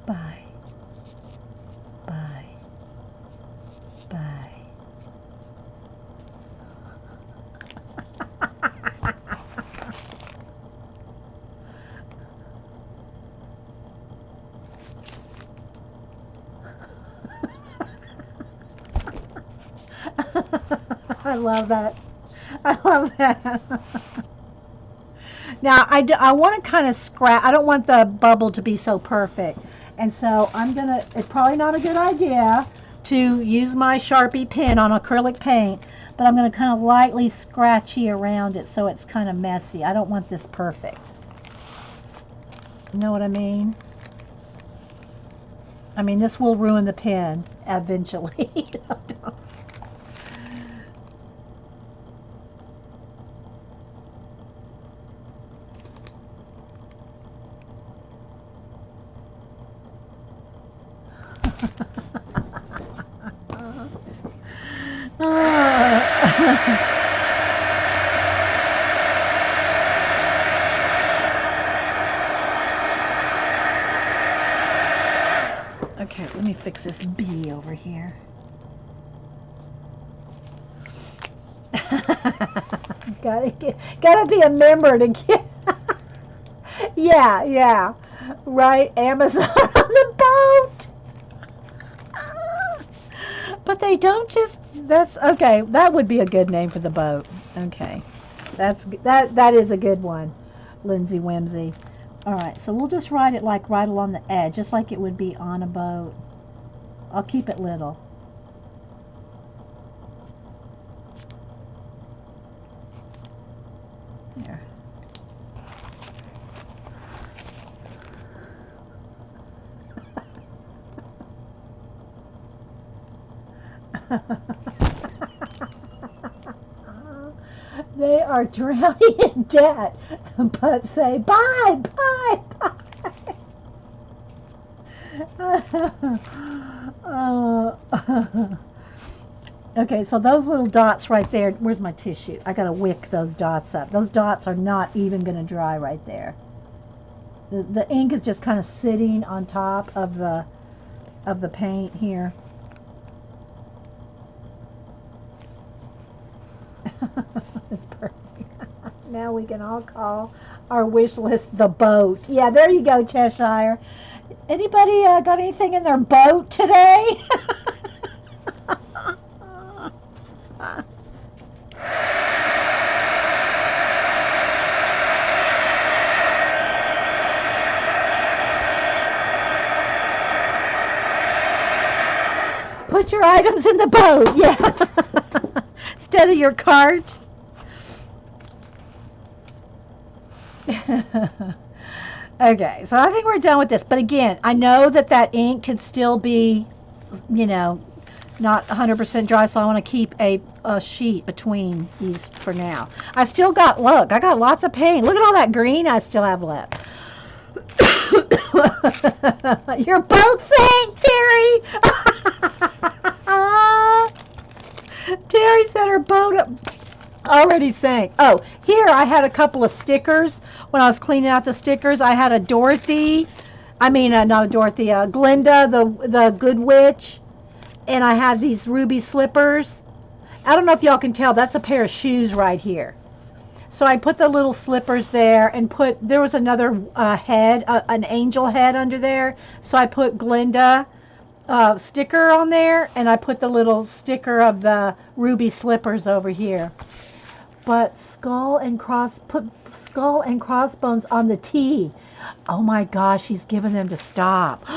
Buy. Buy. Buy. I love that. I love that. Now, I want to kind of scratch. I don't want the bubble to be so perfect. And so it's probably not a good idea to use my Sharpie pen on acrylic paint, but I'm going to kind of lightly scratchy around it so it's kind of messy. I don't want this perfect. You know what I mean? I mean, this will ruin the pen eventually. Okay, let me fix this bee over here. Gotta be a member to get. Yeah, right. Amazon on the boat. But they don't just. That's okay. That would be a good name for the boat. Okay, that is a good one, Lindsay Whimsy. All right, so we'll just write it like right along the edge, just like it would be on a boat. I'll keep it little. There. They are drowning in debt, but say bye, bye, bye. Okay, so those little dots right there, where's my tissue? I gotta wick those dots up. Those dots are not even gonna dry right there. The ink is just kind of sitting on top of the paint here. It's perfect. Now we can all call our wish list the boat. Yeah, there you go, Cheshire. Anybody got anything in their boat today? Put your items in the boat, yeah. Instead of your cart. Okay, so I think we're done with this. But again, I know that ink can still be, not 100% dry, so I want to keep a sheet between these for now. I still got, look, I got lots of paint. Look at all that green I still have left. Your boat sank, Terry! Terry said her boat already sank. Oh, here I had a couple of stickers. When I was cleaning out the stickers, I had a Dorothy. Not a Dorothy, Glinda, the Good Witch. And I had these ruby slippers. I don't know if y'all can tell, that's a pair of shoes right here. So I put the little slippers there and there was another head, an angel head under there. So I put Glinda sticker on there, and I put the little sticker of the ruby slippers over here. But put skull and crossbones on the T. Oh my gosh, she's giving them to stop.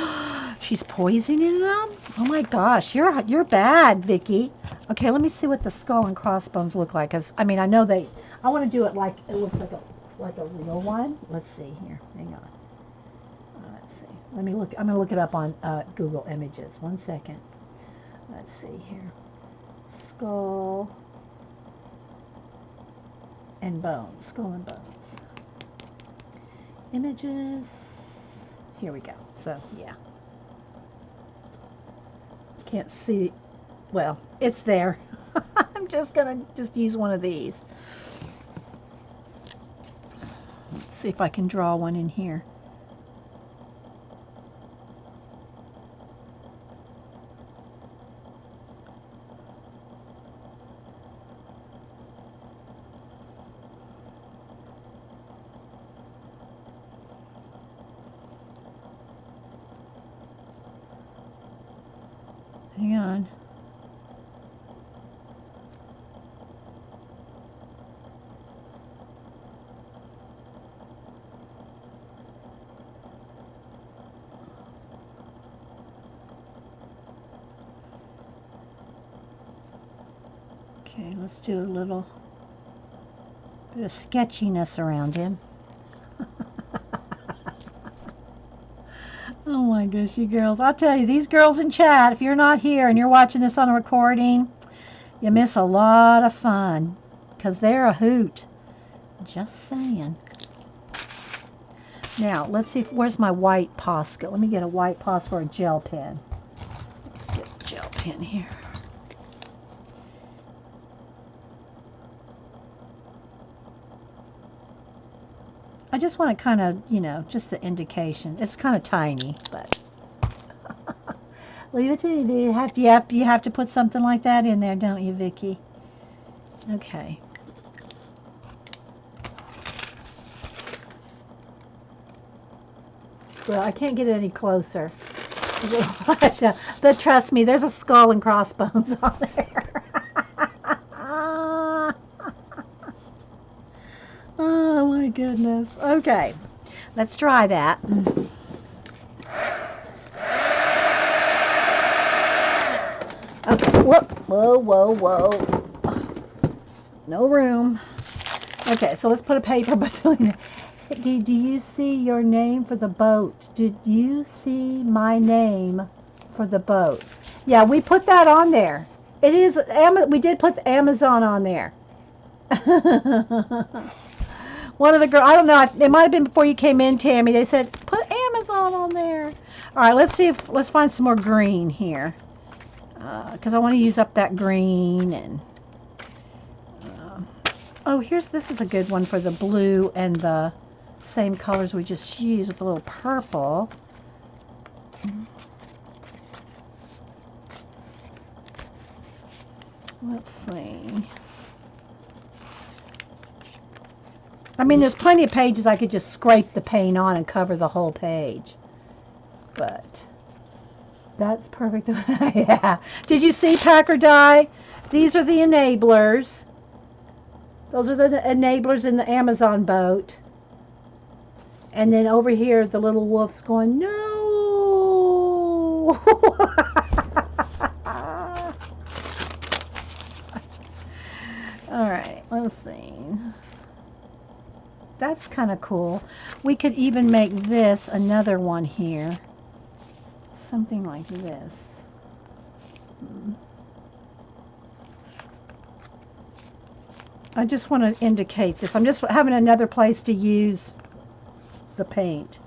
She's poisoning them? Oh my gosh, you're bad, Vicky. Okay, let me see what the skull and crossbones look like. I know I want to do it like it looks like a real one. Let's see here. Hang on. Let's see. Let me look. I'm going to look it up on Google Images. 1 second. Let's see here. Skull and bones. Skull and bones. Images. Here we go. So, yeah. Can't see. Well, it's there. I'm just going to use one of these. Let's see if I can draw one in here. Hang on. Okay, let's do a little bit of sketchiness around him. Oh my gosh, you girls. I'll tell you, these girls in chat, if you're not here and you're watching this on a recording, you miss a lot of fun because they're a hoot. Just saying. Now, let's see, where's my white Posca? Let me get a white Posca or a gel pen. Let's get a gel pen here. I just want to kind of, just the indication. It's kind of tiny, but Leave it to you. You have to put something like that in there, don't you, Vicky? Okay. Well, I can't get it any closer. But trust me, there's a skull and crossbones on there. Oh my goodness. Okay, let's try that. Okay. Whoa. No room. Okay, so let's put a paper between it. Do you see your name for the boat? Did you see my name for the boat? Yeah, we put that on there. It is, we did put the Amazon on there. One of the girls, I don't know, it might have been before you came in, Tammy. They said, put Amazon on there. All right, let's find some more green here. Because I want to use up that green. And oh, this is a good one for the blue and the same colors we just used with a little purple. Let's see. I mean, there's plenty of pages I could just scrape the paint on and cover the whole page. But that's perfect. Yeah. Did you see Pack or Die? These are the enablers. Those are the enablers in the Amazon boat. And then over here, the little wolf's going, no! All right, let's see. That's kind of cool. We could even make this another one here. Something like this. I just want to indicate this. I'm just having another place to use the paint.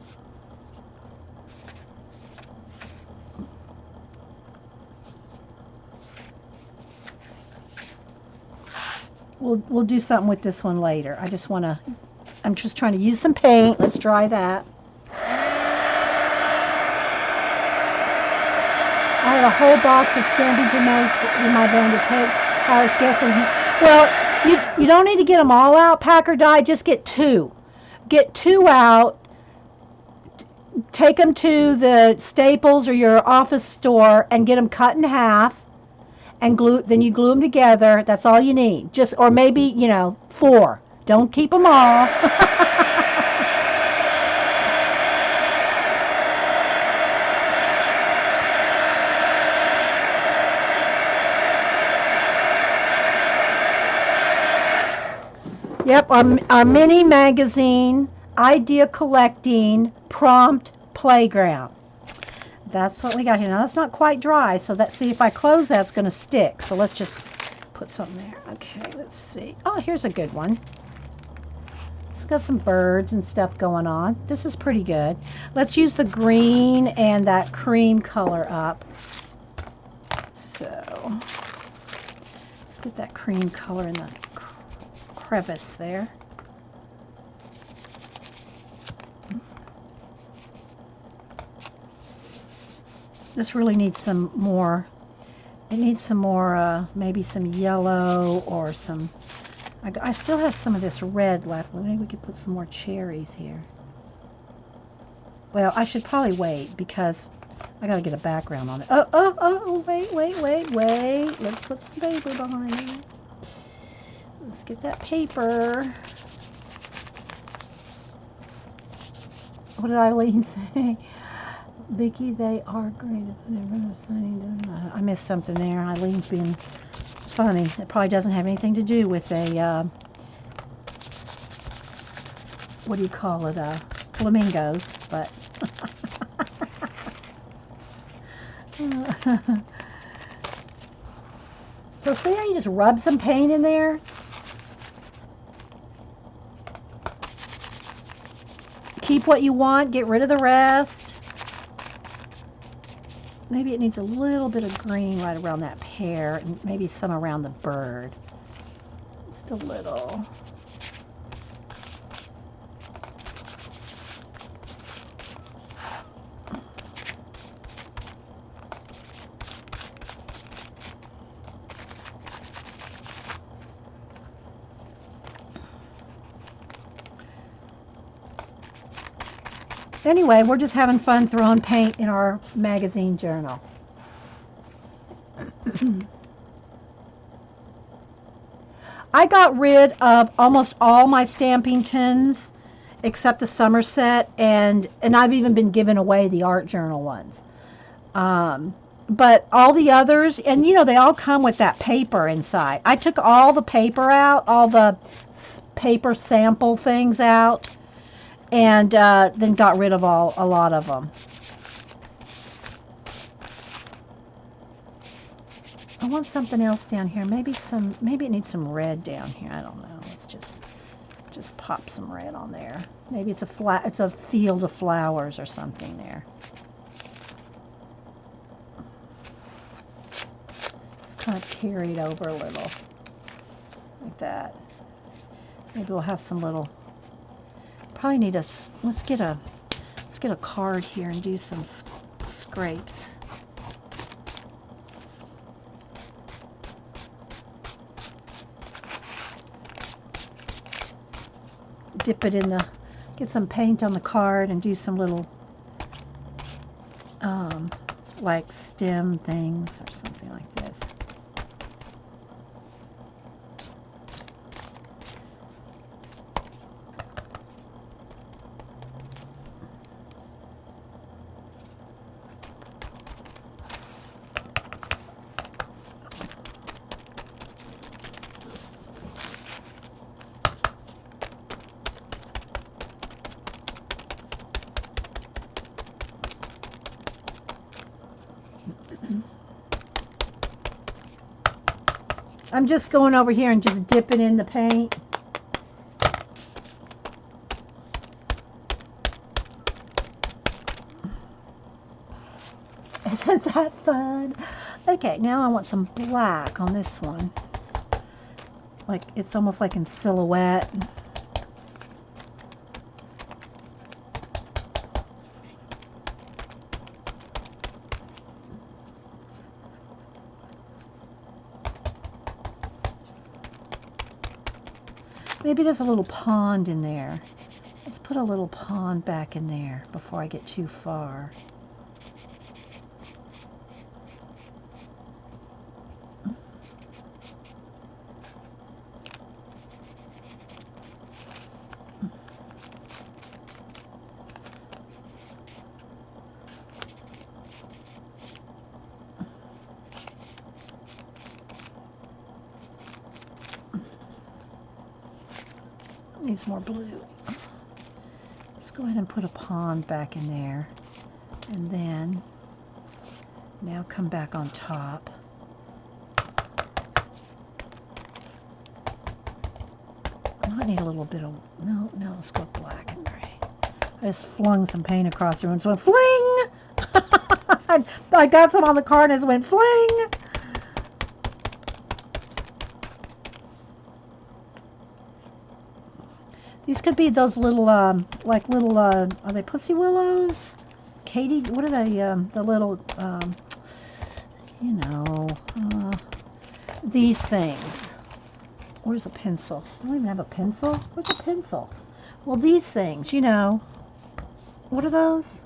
We'll do something with this one later. I'm just trying to use some paint. Let's try that. I have a whole box of stamping tomatoes in my van to take. I was guessing. Well, you don't need to get them all out, Pack or Die. Just get 2. Get 2 out. Take them to the Staples or your office store and get them cut in half. And then you glue them together. That's all you need. Or maybe 4. Don't keep them all. Yep, our mini magazine, idea collecting, prompt playground. That's what we got here. Now that's not quite dry, so see if I close that's going to stick. So let's just put something there. Okay, let's see. Oh, here's a good one. It's got some birds and stuff going on. This is pretty good. Let's use the green and that cream color up. So let's get that cream color in the crevice there. This really needs some more. It needs some more, maybe some yellow or some. I still have some of this red left. Maybe we could put some more cherries here. Well, I should probably wait because I got to get a background on it. Oh, wait. Let's put some paper behind it. Let's get that paper. What did Eileen say? Vicky, they are great. I missed something there. Eileen's being funny. It probably doesn't have anything to do with a, what do you call it, flamingos, but. So see how you just rub some paint in there? Keep what you want, get rid of the rest. Maybe it needs a little bit of green right around that pear, and maybe some around the bird. Just a little. Anyway, we're just having fun throwing paint in our magazine journal. I got rid of almost all my stamping tins except the Somerset, and I've even been giving away the art journal ones. But all the others, and they all come with that paper inside. I took all the paper out, all the paper sample things out, and then got rid of a lot of them. I want something else down here. Maybe it needs some red down here. I don't know. Let's just pop some red on there. Maybe it's a field of flowers or something there. Just kind of carry it over a little like that. Maybe we'll have some little. Probably need a. Let's get a card here and do some scrapes. Dip it in get some paint on the card and do some little like stem things or something like this. I'm just going over here and just dipping in the paint. Isn't that fun? Okay, now I want some black on this one. Like, it's almost like in silhouette. Maybe there's a little pond in there. Let's put a little pond back in there before I get too far. Needs more blue. Let's go ahead and put a pond back in there. And then, now come back on top. I might need a little bit of, no, let's go black and gray. I just flung some paint across the room, so it went fling! I got some on the card and it went fling! These could be those little, are they pussy willows? Katie, what are they, the little, these things. Where's a pencil? I don't even have a pencil. Where's a pencil? Well, these things, What are those?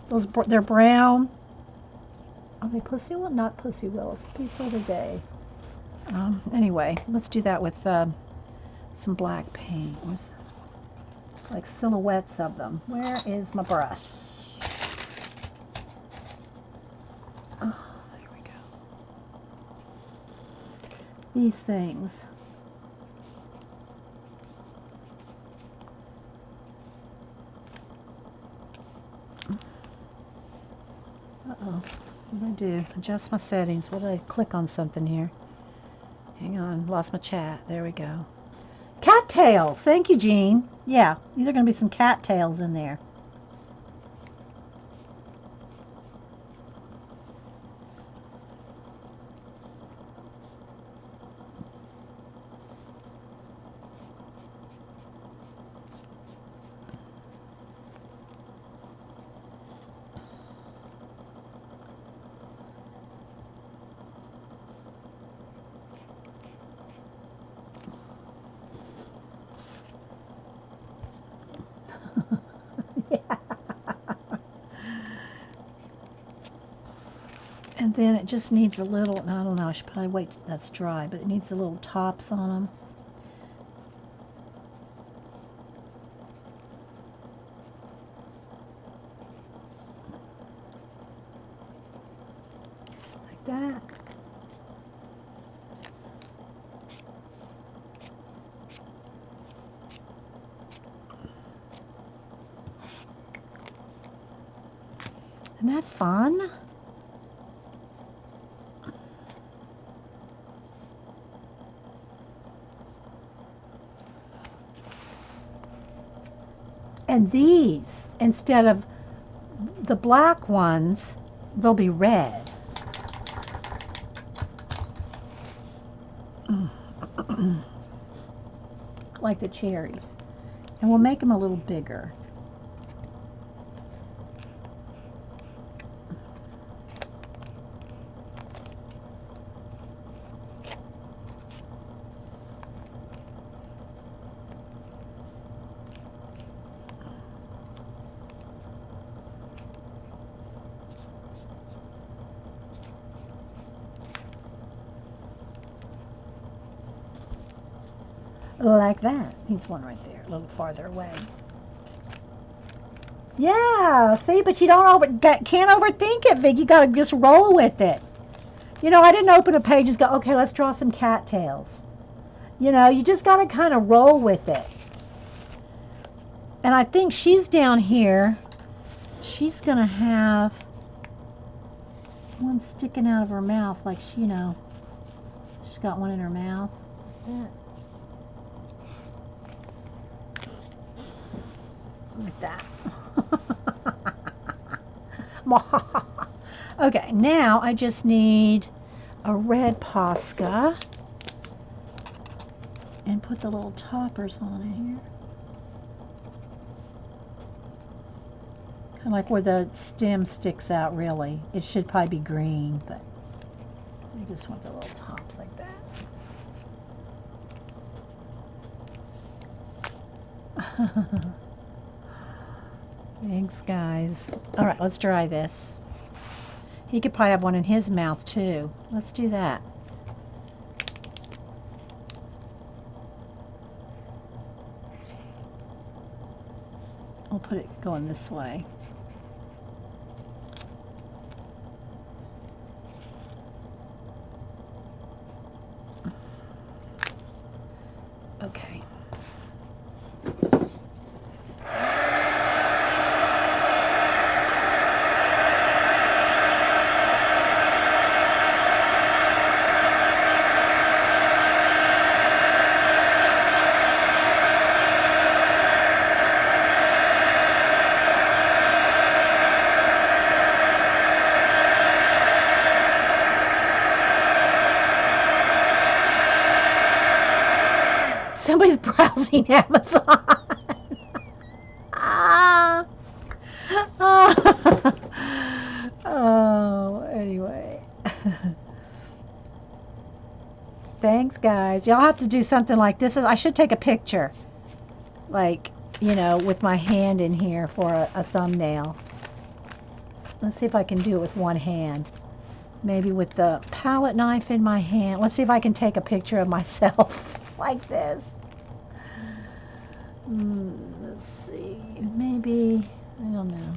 They're brown. Are they pussy willows? Not pussy willows. These are the day. Anyway, let's do that with, some black paint. Like silhouettes of them. Where is my brush? Oh, there we go. These things. Uh-oh. What did I do? Adjust my settings. What did I click on something here? Hang on. Lost my chat. There we go. Cattails. Thank you, Jean. Yeah, these are going to be some cattails in there. And then it just needs a little, I don't know, I should probably wait till that's dry, but it needs the little tops on them. Like that. Isn't that fun? And these, instead of the black ones, they'll be red. Like the cherries. And we'll make them a little bigger. Like that. Needs one right there, a little farther away. Yeah, see, but you can't overthink it, Vic. You gotta just roll with it. You know, I didn't open a page and go, okay, let's draw some cattails. You know, you just gotta kind of roll with it. And I think she's down here. She's gonna have one sticking out of her mouth, like she, you know, she's got one in her mouth. Like that. Okay, now I just need a red Posca and put the little toppers on it here. Kind of like where the stem sticks out, really. It should probably be green, but I just want the little tops like that. Thanks, guys. All right, let's dry this. He could probably have one in his mouth, too. Let's do that. I'll put it going this way. Okay. Somebody's browsing Amazon. Oh, anyway. Thanks, guys. Y'all have to do something like this. I should take a picture, like, you know, with my hand in here for a thumbnail. Let's see if I can do it with one hand. Maybe with the palette knife in my hand. Let's see if I can take a picture of myself like this. Let's see. Maybe, I don't know.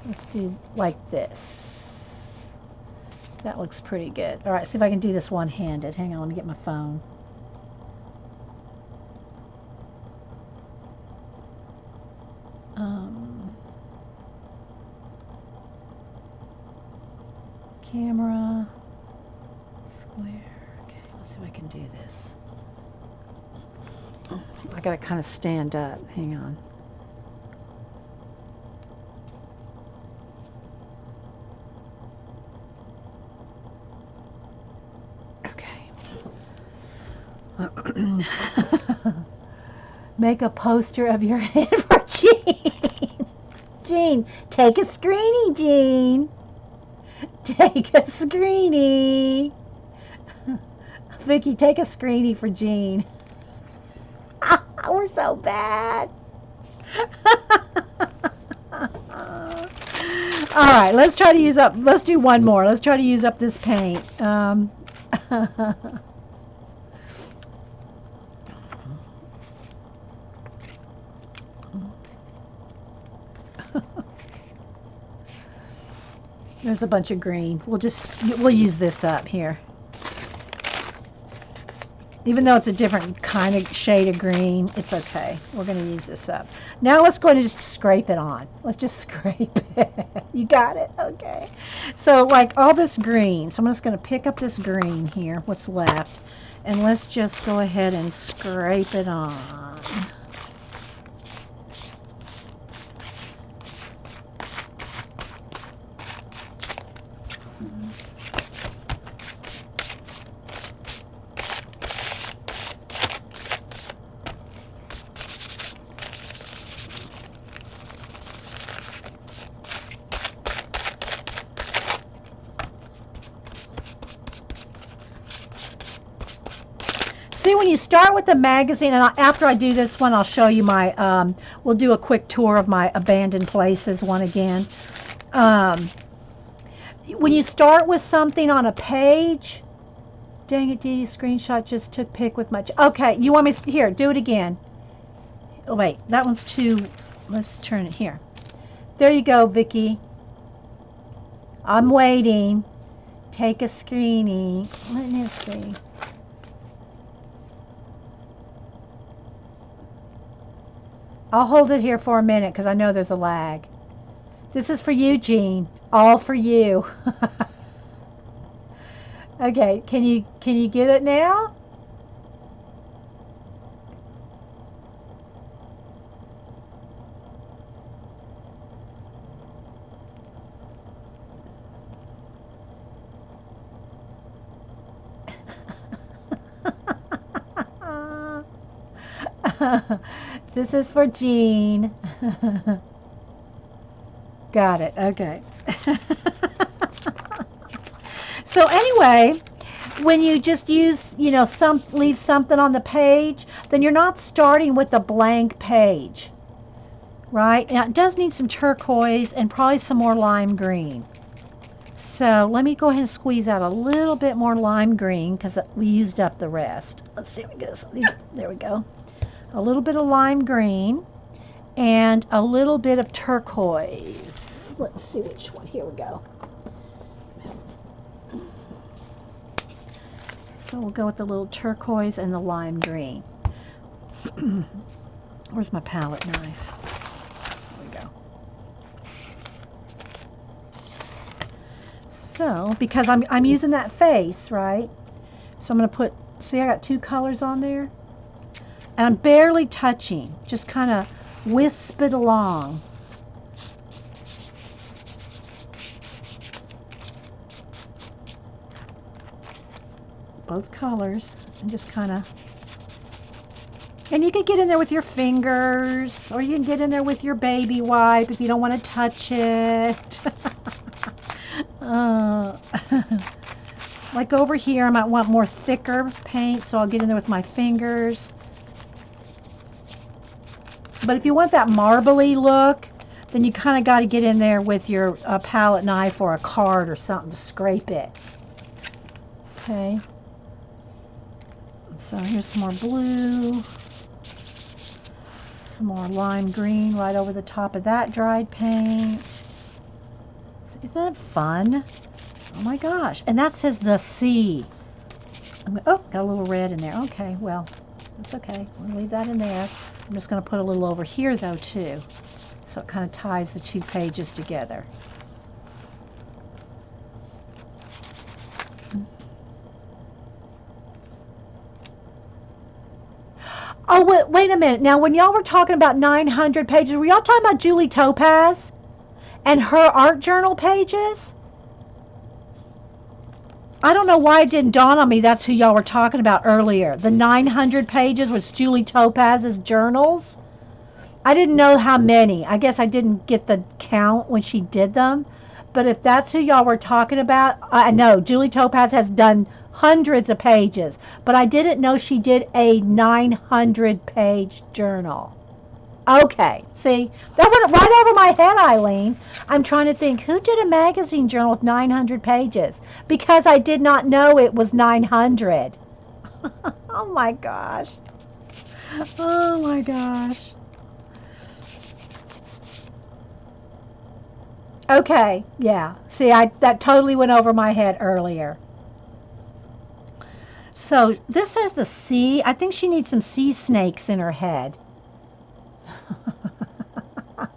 Let's do like this. That looks pretty good. All right, see if I can do this one-handed. Hang on, let me get my phone. Camera, square. Okay, let's see if I can do this. I gotta kind of stand up. Hang on. Okay. Make a poster of your head for Jean. Jean, take a screenie, Jean. Take a screenie. Vicky, take a screenie for Jean. We're so bad. right, let's try to use up, let's do one more. Let's try to use up this paint. There's a bunch of green. We'll use this up here. Even though it's a different kind of shade of green, it's okay. We're going to use this up. Now let's go ahead and just scrape it on. Let's just scrape it. You got it? Okay. So like all this green. So I'm just going to pick up this green here, what's left. And let's just go ahead and scrape it on. See, when you start with the magazine, and after I do this one, I'll show you my, we'll do a quick tour of my abandoned places one again. When you start with something on a page, dang it, Dee, screenshot just took pic with my, okay, you want me, here, do it again. Oh, wait, that one's too, let's turn it here. There you go, Vicky. I'm waiting. Take a screening. Let me see. I'll hold it here for a minute because I know there's a lag. This is for you, Jean. All for you. Okay, can you get it now? This is for Jean. Got it. Okay. So anyway, when you just use, leave something on the page, then you're not starting with a blank page, right? Now it does need some turquoise and probably some more lime green. So let me go ahead and squeeze out a little bit more lime green because we used up the rest. Let's see if we get these. There we go. A little bit of lime green and a little bit of turquoise. Let's see which one. Here we go. So we'll go with the little turquoise and the lime green. Where's my palette knife? There we go. So, because I'm using that face, right? So I'm going to put, see, I got two colors on there. And I'm barely touching, just kind of wisp it along. Both colors, and just kind of, and you can get in there with your fingers, or you can get in there with your baby wipe if you don't want to touch it. Like over here, I might want more thicker paint, so I'll get in there with my fingers. But if you want that marbly look, then you kind of got to get in there with your palette knife or a card or something to scrape it. Okay. So here's some more blue. Some more lime green right over the top of that dried paint. Isn't that fun? Oh my gosh. And that says the sea. Oh, got a little red in there. Okay, well, that's okay. We'll leave that in there. I'm just going to put a little over here, though, too. So it kind of ties the two pages together. Oh, wait a minute. Now, when y'all were talking about 900 pages, were y'all talking about Julie Topaz and her art journal pages? I don't know why it didn't dawn on me that's who y'all were talking about earlier. The 900 pages was Julie Topaz's journals. I didn't know how many. I guess I didn't get the count when she did them. But if that's who y'all were talking about, I know Julie Topaz has done hundreds of pages. But I didn't know she did a 900-page journal. Okay, see, that went right over my head, Eileen. I'm trying to think, who did a magazine journal with 900 pages? Because I did not know it was 900. Oh my gosh. Oh my gosh. Okay, yeah. See, that totally went over my head earlier. So this is the sea. I think she needs some sea snakes in her head.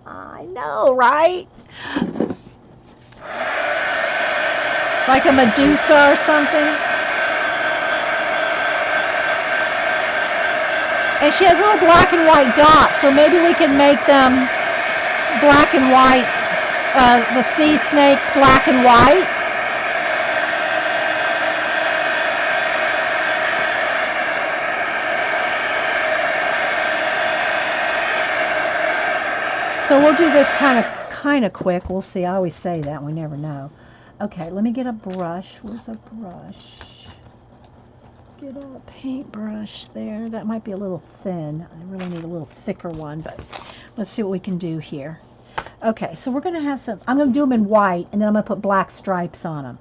I know, right? Like a Medusa or something. And she has little black and white dots, so maybe we can make them black and white, the sea snakes black and white. So we'll do this kind of quick. We'll see. I always say that. We never know. Okay, let me get a brush. Where's a brush? Get a paintbrush there. That might be a little thin. I really need a little thicker one, but let's see what we can do here. Okay, so we're going to have some, I'm going to do them in white, and then I'm going to put black stripes on them.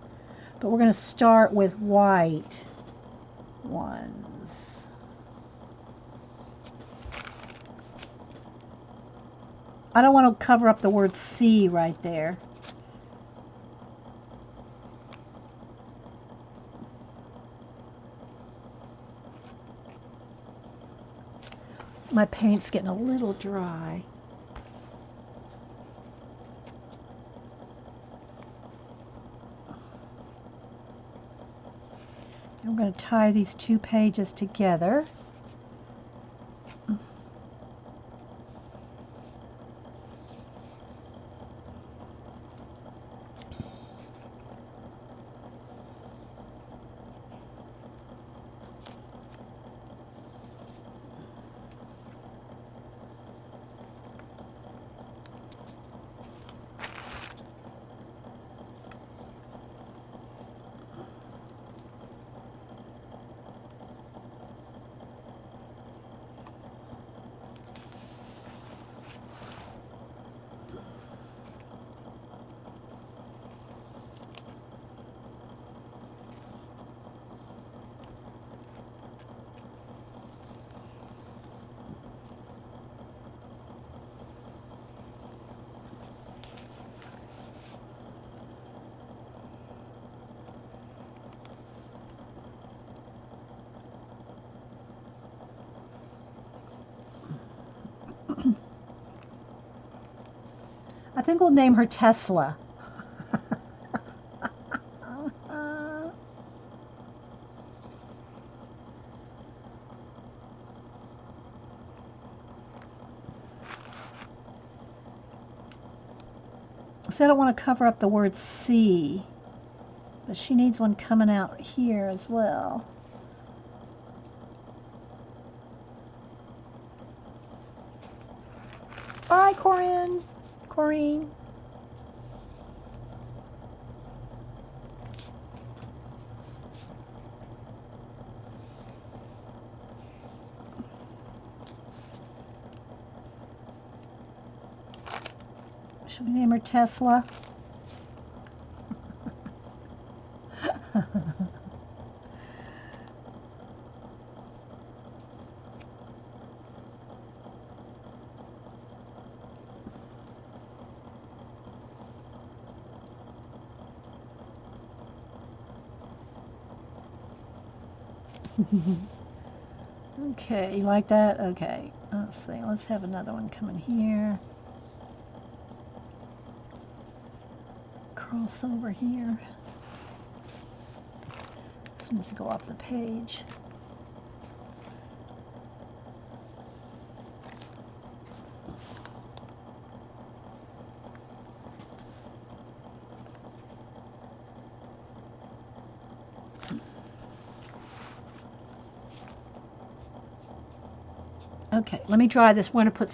But we're going to start with white ones. I don't want to cover up the word sea right there. My paint's getting a little dry. I'm going to tie these two pages together. I think we'll name her Tesla. So I don't want to cover up the word sea, but she needs one coming out here as well. Bye, Corinne. Corrine. Should we name her Tesla? Okay, you like that? Okay, let's see. Let's have another one coming here. Cross over here. This needs to go off the page. Okay, let me dry this. We're gonna put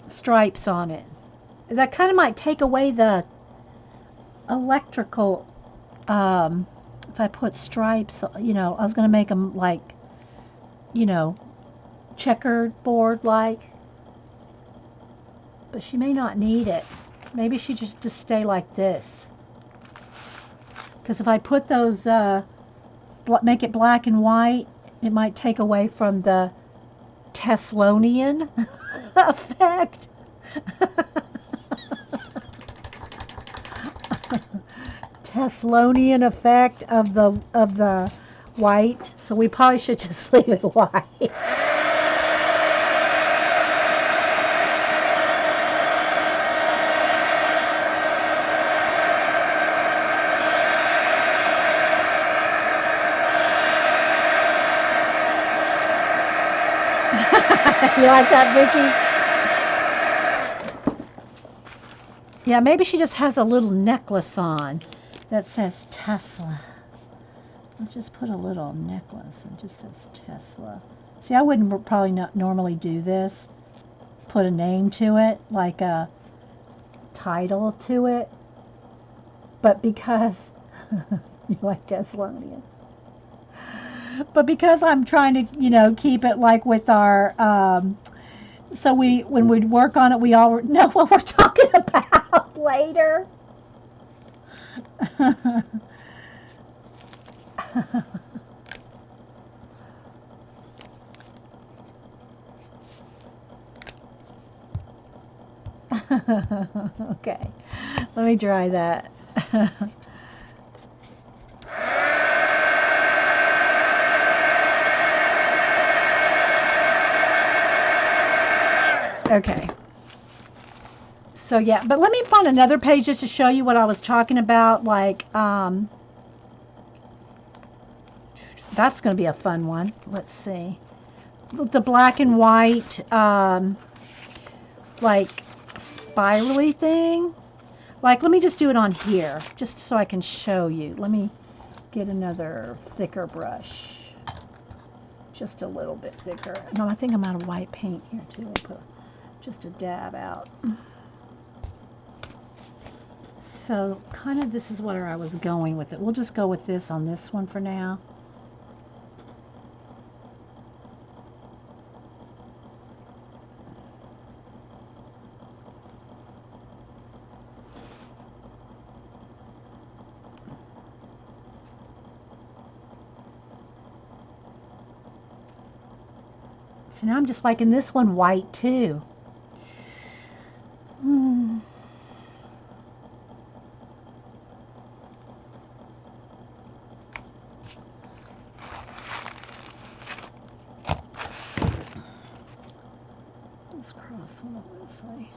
stripes on it. That kind of might take away the electrical. If I put stripes, I was gonna make them like you know, checkered board like. But she may not need it. Maybe she just stay like this. Because if I put those, make it black and white, it might take away from the Teslonian effect. Teslonian effect of the white. So we probably should just leave it white. You like that, Vicky? Yeah, maybe she just has a little necklace on that says Tesla. Let's just put a little necklace and just says Tesla. See, I wouldn't probably not normally do this. Put a name to it, like a title to it. But because you like Teslonian. But because I'm trying to, keep it like with our, so when we work on it, we all know what we're talking about later. Okay, let me dry that. Okay. So yeah, but let me find another page just to show you what I was talking about. Like, that's going to be a fun one. Let's see. The black and white, like, spirally thing. Like, let me just do it on here, just so I can show you. Let me get another thicker brush. Just a little bit thicker. No, I think I'm out of white paint here, too. I'll put just a dab out. So, kind of this is where I was going with it. We'll just go with this on this one for now. So now I'm just liking this one white too. Let's cross one of this way.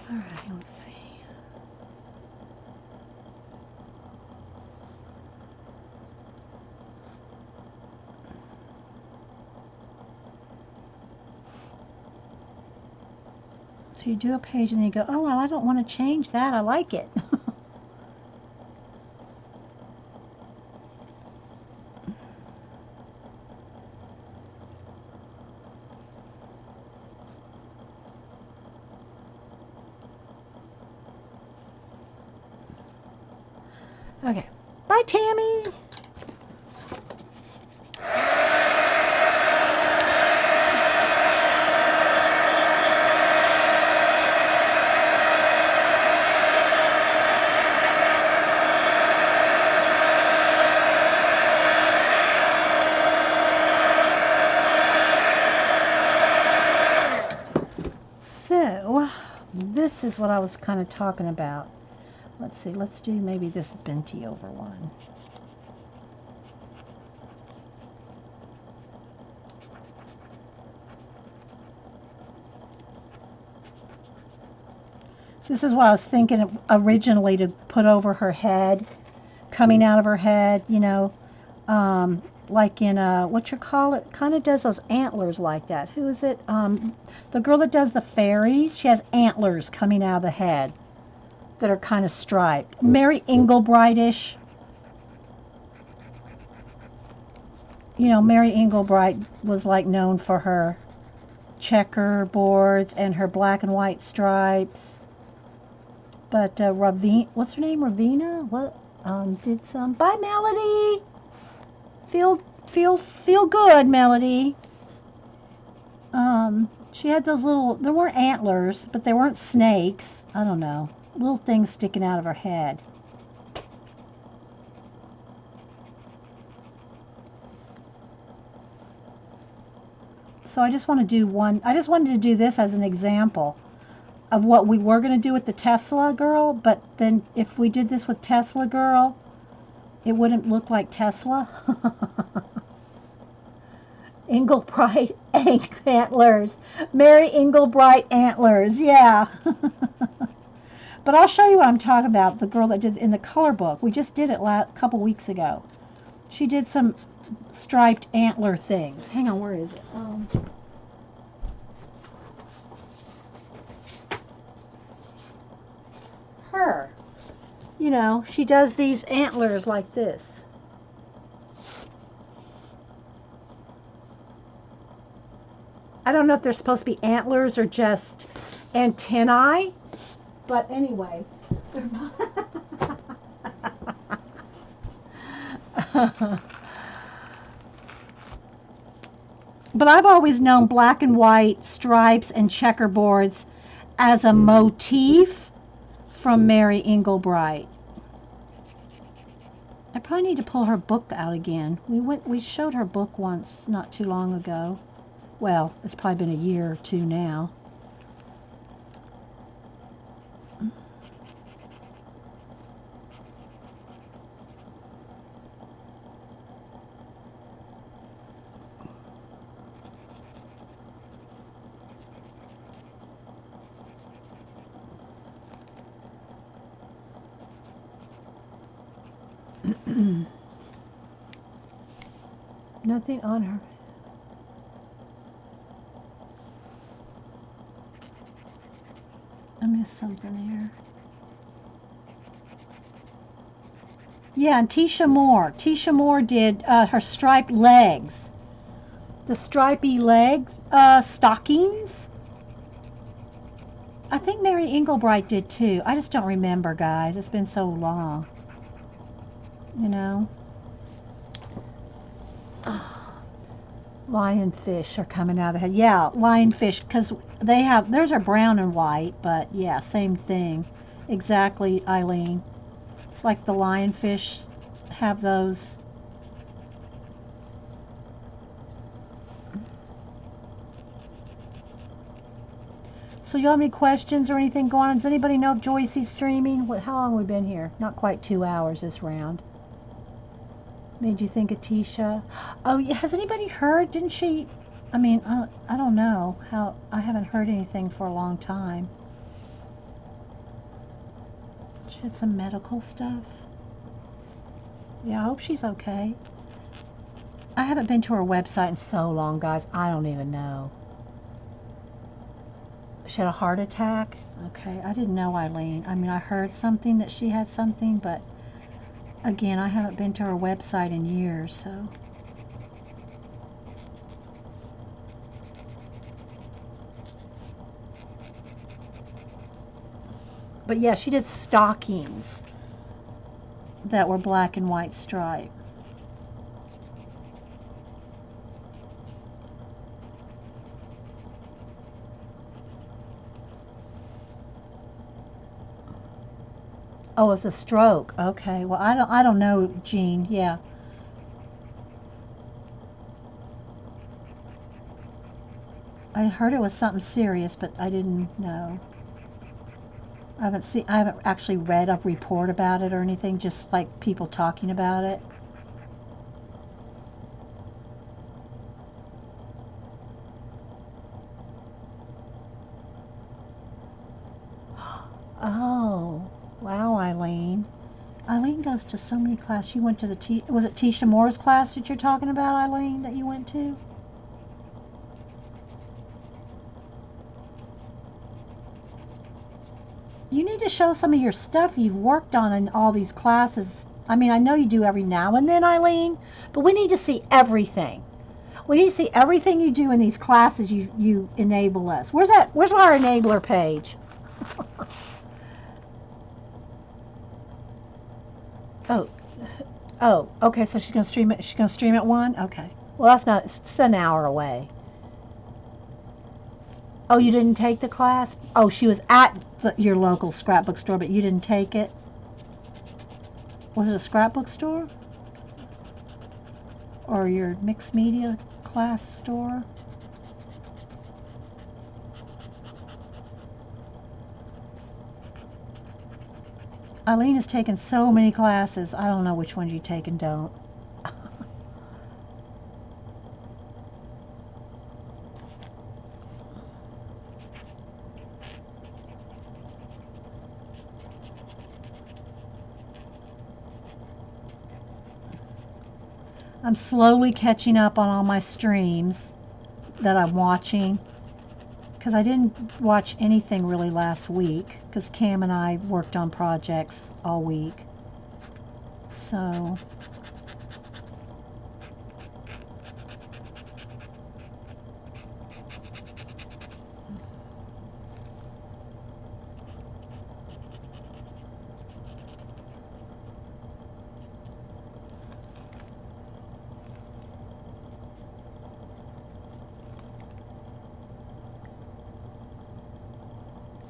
All right, let's see. So you do a page and then you go, oh, well, I don't want to change that. I like it. Okay. Bye, Tammy. So, this is what I was kind of talking about. Let's see, let's do maybe this Binty over one. This is what I was thinking originally to put over her head, coming out of her head, like in what you call it, kind of does those antlers like that. Who is it? The girl that does the fairies. She has antlers coming out of the head that are kind of striped. Mary Englebrightish. Mary Englebright was like known for her checkerboards and her black and white stripes. But what's her name? Ravina? What? Did some. Bye, Melody. Feel good, Melody. She had those little. There weren't antlers, but they weren't snakes. I don't know. Little things sticking out of her head. So I just want to do one. I just wanted to do this as an example of what we were going to do with the Tesla girl, but then if we did this with Tesla girl, it wouldn't look like Tesla. Englebright antlers. Mary Englebright antlers, yeah. But I'll show you what I'm talking about, the girl that did in the color book. We just did it a couple weeks ago. She did some striped antler things. Hang on, where is it? Her. She does these antlers like this. I don't know if they're supposed to be antlers or just antennae, but anyway. But I've always known black and white stripes and checkerboards as a motif from Mary Englebright. I probably need to pull her book out again. We showed her book once not too long ago. Well, it's probably been a year or two now. Nothing on her. I missed something here. Yeah, and Tisha Moore. Tisha Moore did her striped legs. The stripy legs, stockings. I think Mary Englebright did too. I just don't remember, guys. It's been so long. Lionfish are coming out of the head. Yeah, lionfish, because theirs are brown and white, but yeah, same thing. Exactly, Eileen. It's like the lionfish have those. So you have any questions or anything going on? Does anybody know if Joycey's streaming? How long have we been here? Not quite 2 hours this round. Made you think of Tisha? Oh, has anybody heard? Didn't she? I mean, I don't know how. I haven't heard anything for a long time. She had some medical stuff. Yeah, I hope she's okay. I haven't been to her website in so long, guys. I don't even know. She had a heart attack. Okay, I didn't know, Eileen. I mean, I heard something that she had something, but again, I haven't been to her website in years, so. But yeah, she did stockings that were black and white striped. Oh, it's a stroke. Okay. Well, I don't know, Jean. Yeah. I heard it was something serious, but I didn't know. I haven't actually read a report about it or anything, just like people talking about it. goes to so many classes. You went to the was it Tisha Moore's class that you're talking about, Eileen, that you went to? You need to show some of your stuff you've worked on in all these classes. I mean, I know you do every now and then, Eileen, but we need to see everything. We need to see everything you do in these classes you enable us. Where's that? Where's our enabler page? Oh, oh, okay. So she's gonna stream it. She's gonna stream at 1. Okay. Well, that's not. It's an hour away. Oh, you didn't take the class? Oh, she was at your local scrapbook store, but you didn't take it. Was it a scrapbook store? Or your mixed media class store? Eileen has taken so many classes. I don't know which ones you take and don't. I'm slowly catching up on all my streams that I'm watching, because I didn't watch anything really last week because Cam and I worked on projects all week. So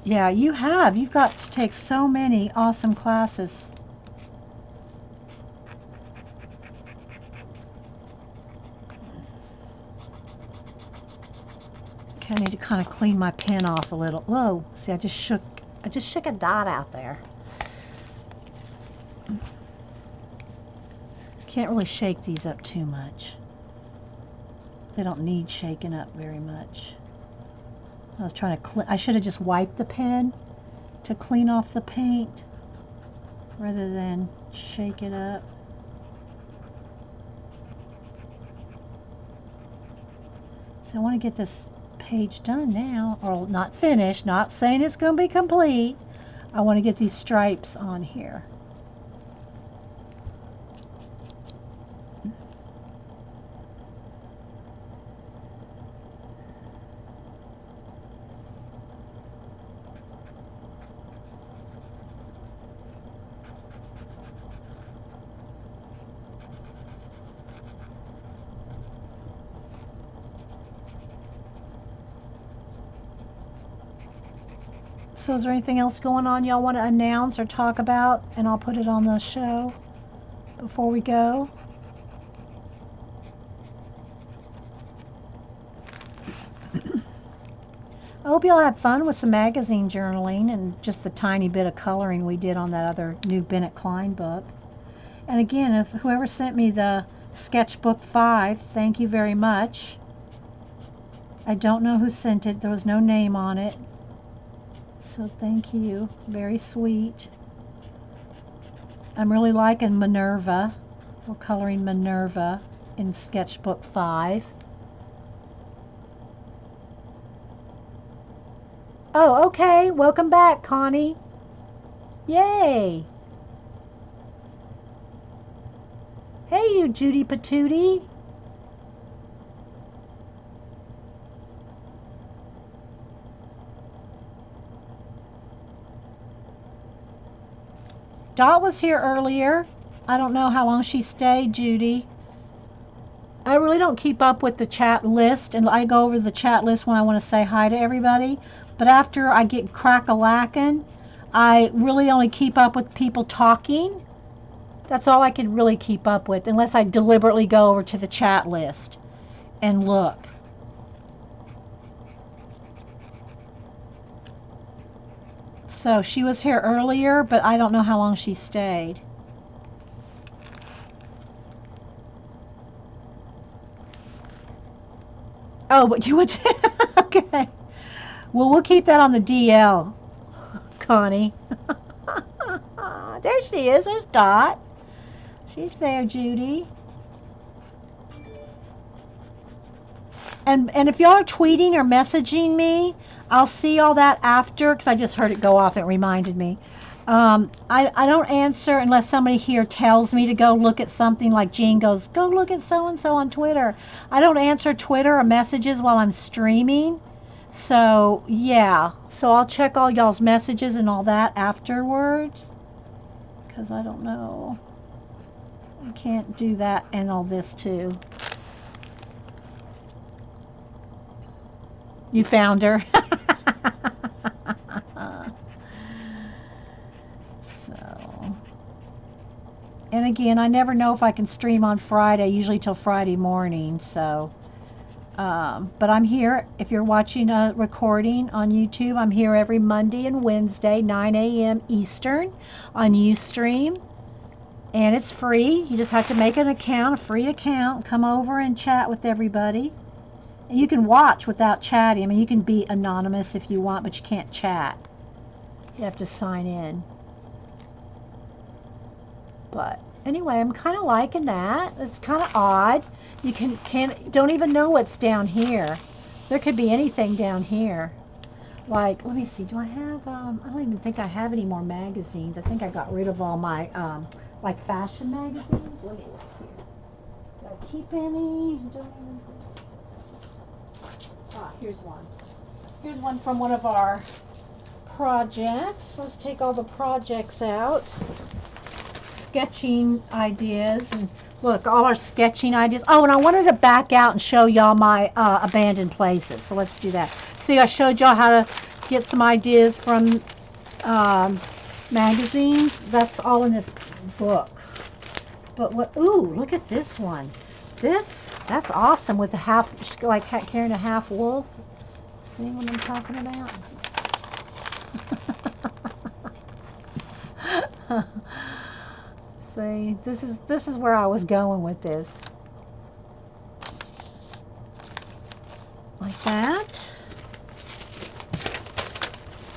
yeah, you have. You've got to take so many awesome classes. Okay, I need to kind of clean my pen off a little. Whoa, see, I just shook a dot out there. Can't really shake these up too much. They don't need shaking up very much. I was trying to I should have just wiped the pen to clean off the paint rather than shake it up. So I want to get this page done now, or not finished, not saying it's going to be complete. I want to get these stripes on here. So is there anything else going on y'all want to announce or talk about, and I'll put it on the show before we go? I hope y'all had fun with some magazine journaling and just the tiny bit of coloring we did on that other new Bennett Klein book. And again, if whoever sent me the sketchbook 5, thank you very much. I don't know who sent it. There was no name on it. So thank you. Very sweet. I'm really liking Minerva. We're coloring Minerva in sketchbook 5. Oh, okay. Welcome back, Connie. Yay. Hey, you Judy Patootie. Dot was here earlier. I don't know how long she stayed, Judy. I really don't keep up with the chat list, and I go over the chat list when I want to say hi to everybody. But after I get crack-a-lackin', I really only keep up with people talking. That's all I can really keep up with, unless I deliberately go over to the chat list and look. So she was here earlier, but I don't know how long she stayed. Oh, but you would. Okay. Well, we'll keep that on the DL, Connie. There she is. There's Dot. She's there, Judy. And if y'all are tweeting or messaging me, I'll see all that after because I just heard it go off. It reminded me. I don't answer unless somebody here tells me to go look at something, like Jean goes, go look at so-and-so on Twitter. I don't answer Twitter or messages while I'm streaming. So, yeah. So I'll check all y'all's messages and all that afterwards because I don't know. I can't do that and all this too. You found her. So, and again, I never know if I can stream on Friday, usually till Friday morning. So, but I'm here. If you're watching a recording on YouTube, I'm here every Monday and Wednesday, 9 a.m. Eastern on Ustream. And it's free. You just have to make an account, a free account, come over and chat with everybody. And you can watch without chatting. I mean, you can be anonymous if you want, but you can't chat. You have to sign in. But anyway, I'm kind of liking that. It's kind of odd. You don't even know what's down here. There could be anything down here. Like, let me see. Do I have? I don't even think I have any more magazines. I think I got rid of all my like fashion magazines. Let me look here. Do I keep any? Don't even. Ah, here's one. Here's one from one of our projects. Let's take all the projects out. Sketching ideas, and look, all our sketching ideas. Oh, and I wanted to back out and show y'all my abandoned places. So let's do that. See, I showed y'all how to get some ideas from magazines. That's all in this book. But what? Ooh, look at this one. That's awesome with the half, like carrying a half wolf. See what I'm talking about? See, this is where I was going with this. Like that.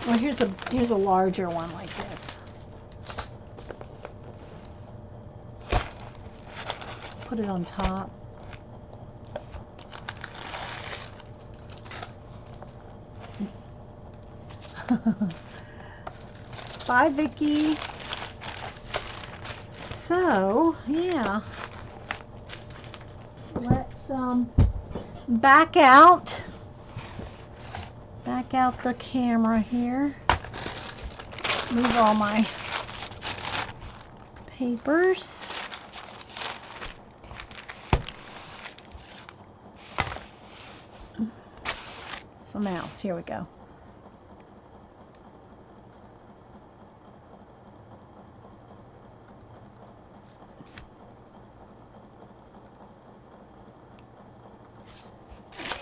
Well, here's a larger one like this. Put it on top. Bye, Vicky. So, yeah. Let's back out the camera here. Move all my papers. Some mouse. Here we go.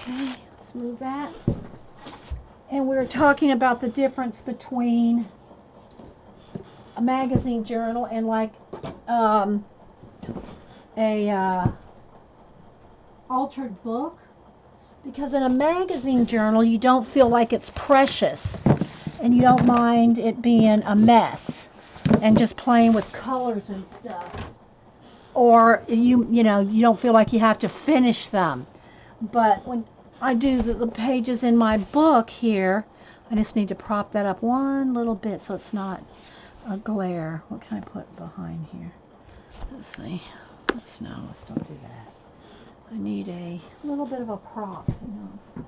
Okay, let's move that. And we were talking about the difference between a magazine journal and like a altered book. Because in a magazine journal, you don't feel like it's precious, and you don't mind it being a mess and just playing with colors and stuff. Or you know, you don't feel like you have to finish them. But when I do the pages in my book here, I just need to prop that up one little bit so it's not a glare. What can I put behind here? Let's see. Let's don't do that. I need a little bit of a prop, you know.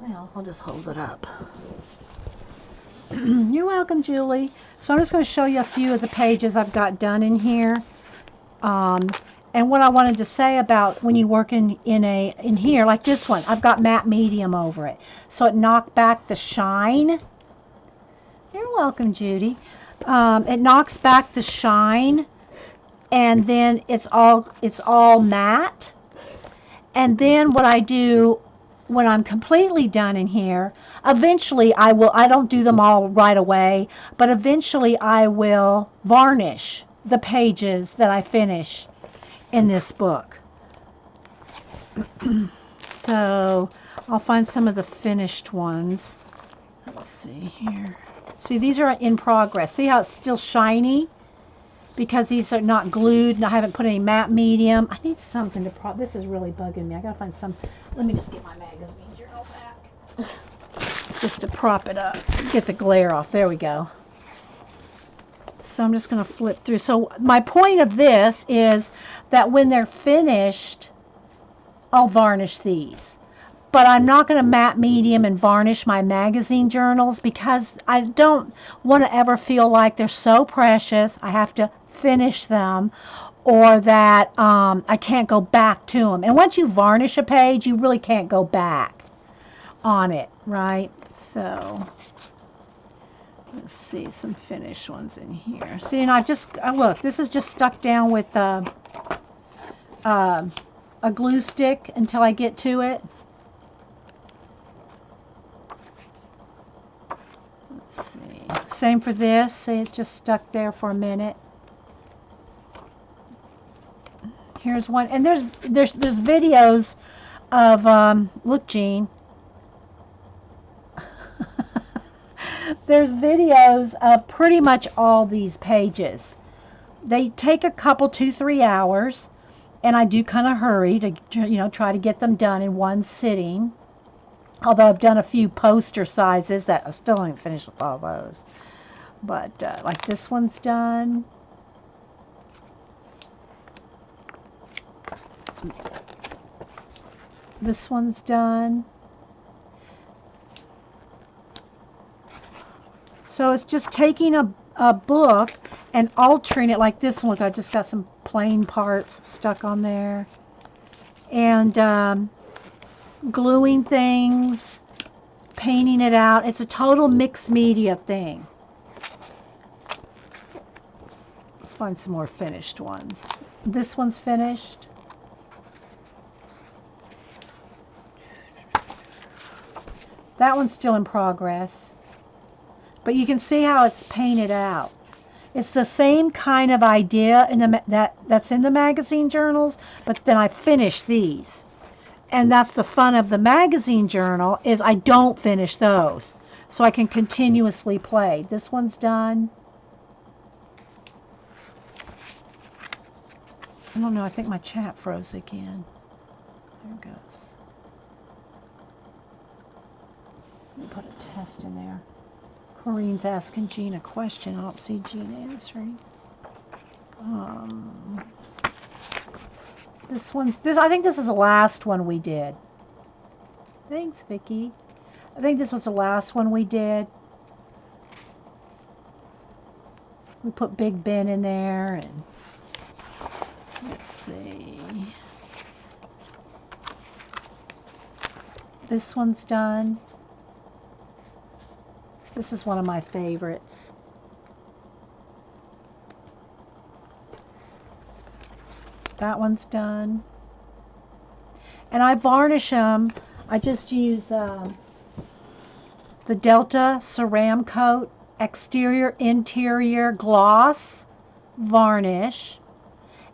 Well, I'll just hold it up. You're welcome, Julie. So I'm just going to show you a few of the pages I've got done in here. And what I wanted to say about when you work in here, like this one, I've got matte medium over it. So it knocked back the shine. You're welcome, Judy. It knocks back the shine, and then it's all matte. And then what I do when I'm completely done in here, eventually I don't do them all right away, but eventually I will varnish the pages that I finish in this book. So I'll find some of the finished ones. Let's see here. See, these are in progress. See how it's still shiny? Because these are not glued and I haven't put any matte medium. I need something to prop. This is really bugging me. I gotta find some. Let me just get my magazine journal back. Just to prop it up. Get the glare off. There we go. So I'm just gonna flip through. So my point of this is that when they're finished, I'll varnish these. But I'm not going to matte medium and varnish my magazine journals because I don't want to ever feel like they're so precious I have to finish them, or that I can't go back to them. And once you varnish a page, you really can't go back on it, right? So let's see some finished ones in here. See, and look, this is just stuck down with a glue stick until I get to it. Let's see. Same for this. See, it's just stuck there for a minute. Here's one, and there's videos of look, Jean. There's videos of pretty much all these pages. They take a couple, 2-3 hours, and I do kind of hurry to try to get them done in one sitting. Although I've done a few poster sizes that I still haven't finished with all those. But like this one's done. This one's done. So it's just taking a book and altering it like this one. Look, I just got some plain parts stuck on there. And gluing things, painting it out. It's a total mixed media thing. Let's find some more finished ones. This one's finished. That one's still in progress. But you can see how it's painted out. It's the same kind of idea that's in the magazine journals, but then I finish these. And that's the fun of the magazine journal, is I don't finish those. So I can continuously play. This one's done. I don't know, I think my chat froze again. There it goes. Let me put a test in there. Corinne's asking Jean a question. I don't see Jean answering. I think this is the last one we did. Thanks, Vicky. I think this was the last one we did. We put Big Ben in there, and let's see. This one's done. This is one of my favorites. That one's done. And I varnish them. I just use the Delta Ceram Coat Exterior Interior Gloss Varnish.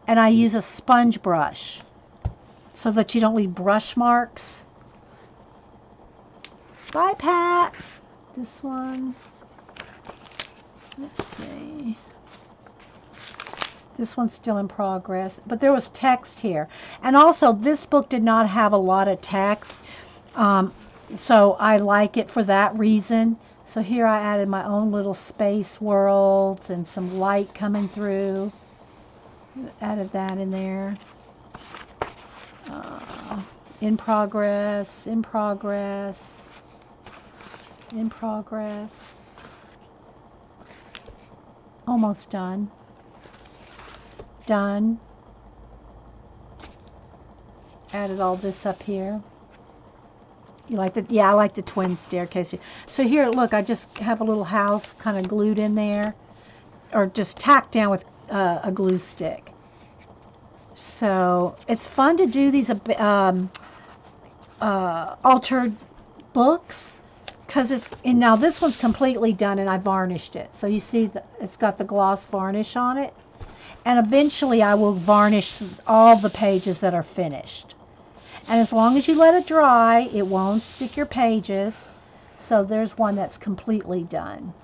And I use a sponge brush so that you don't leave brush marks. Bye, Pat. This one. Let's see. This one's still in progress, but there was text here. And also, this book did not have a lot of text, so I like it for that reason. So here I added my own little space worlds and some light coming through. Added that in there. In progress, in progress, in progress. Almost done. Done. Added all this up here. You like the, yeah, I like the twin staircase. So here, look, I just have a little house kind of glued in there, or just tacked down with a glue stick. So it's fun to do these altered books, because and now this one's completely done and I varnished it. So you see that it's got the gloss varnish on it. And eventually I will varnish all the pages that are finished. And as long as you let it dry, it won't stick your pages. So there's one that's completely done.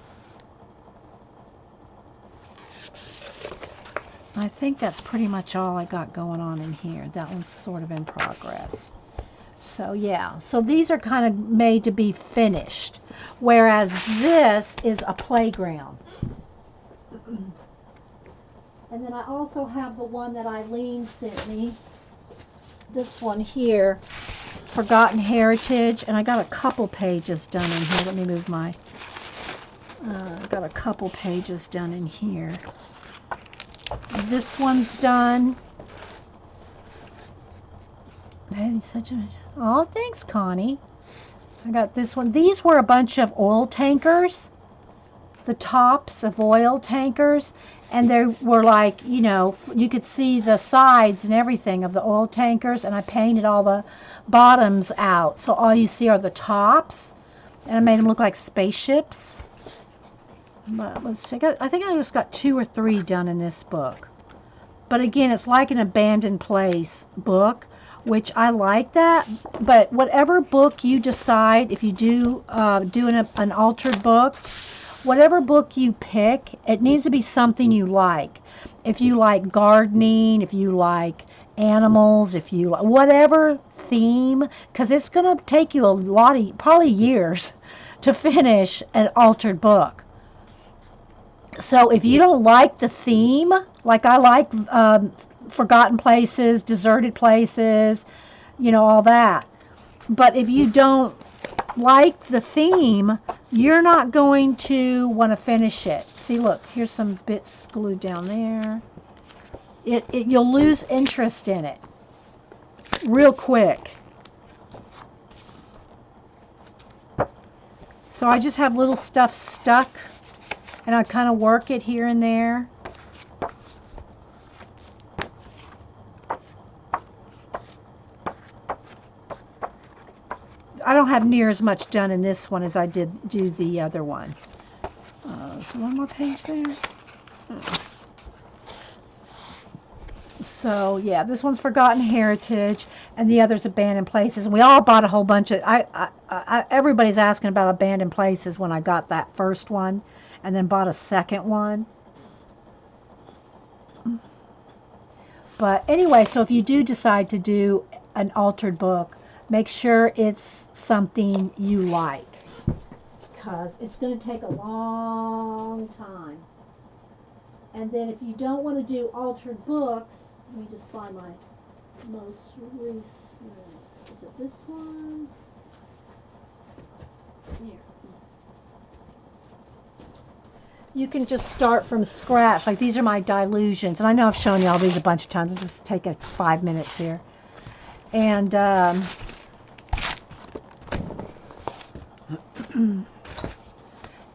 I think that's pretty much all I got going on in here. That one's sort of in progress. So yeah, so these are kind of made to be finished, whereas this is a playground. And then I also have the one that Eileen sent me. This one here, Forgotten Heritage, and I got a couple pages done in here. Let me move my, got a couple pages done in here. This one's done. Oh, thanks, Connie. I got this one. These were a bunch of oil tankers, the tops of oil tankers, and they were like, you know, you could see the sides and everything of the oil tankers, and I painted all the bottoms out, so all you see are the tops, and I made them look like spaceships. But let's see, I think I just got 2 or 3 done in this book. But again, it's like an abandoned place book, which I like that. But whatever book you decide, if you do an altered book, whatever book you pick, it needs to be something you like. If you like gardening, if you like animals, if you like whatever theme, because it's going to take you a lot of, probably years, to finish an altered book. So if you don't like the theme, like I like forgotten places, deserted places, you know, all that. But if you don't like the theme, you're not going to want to finish it. See, look, here's some bits glued down there. You'll lose interest in it real quick. So I just have little stuff stuck, and I kind of work it here and there. I don't have near as much done in this one as I did do the other one. So one more page there. So yeah, this one's Forgotten Heritage, and the other's Abandoned Places. And we all bought a whole bunch of. Everybody's asking about Abandoned Places when I got that first one, and then bought a second one. But anyway, so if you do decide to do an altered book, make sure it's something you like, because it's going to take a long time. And then if you don't want to do altered books, let me just find my most recent, is it this one? Here. You can just start from scratch. Like these are my dilutions. And I know I've shown you all these a bunch of times. Let's just take 5 minutes here. And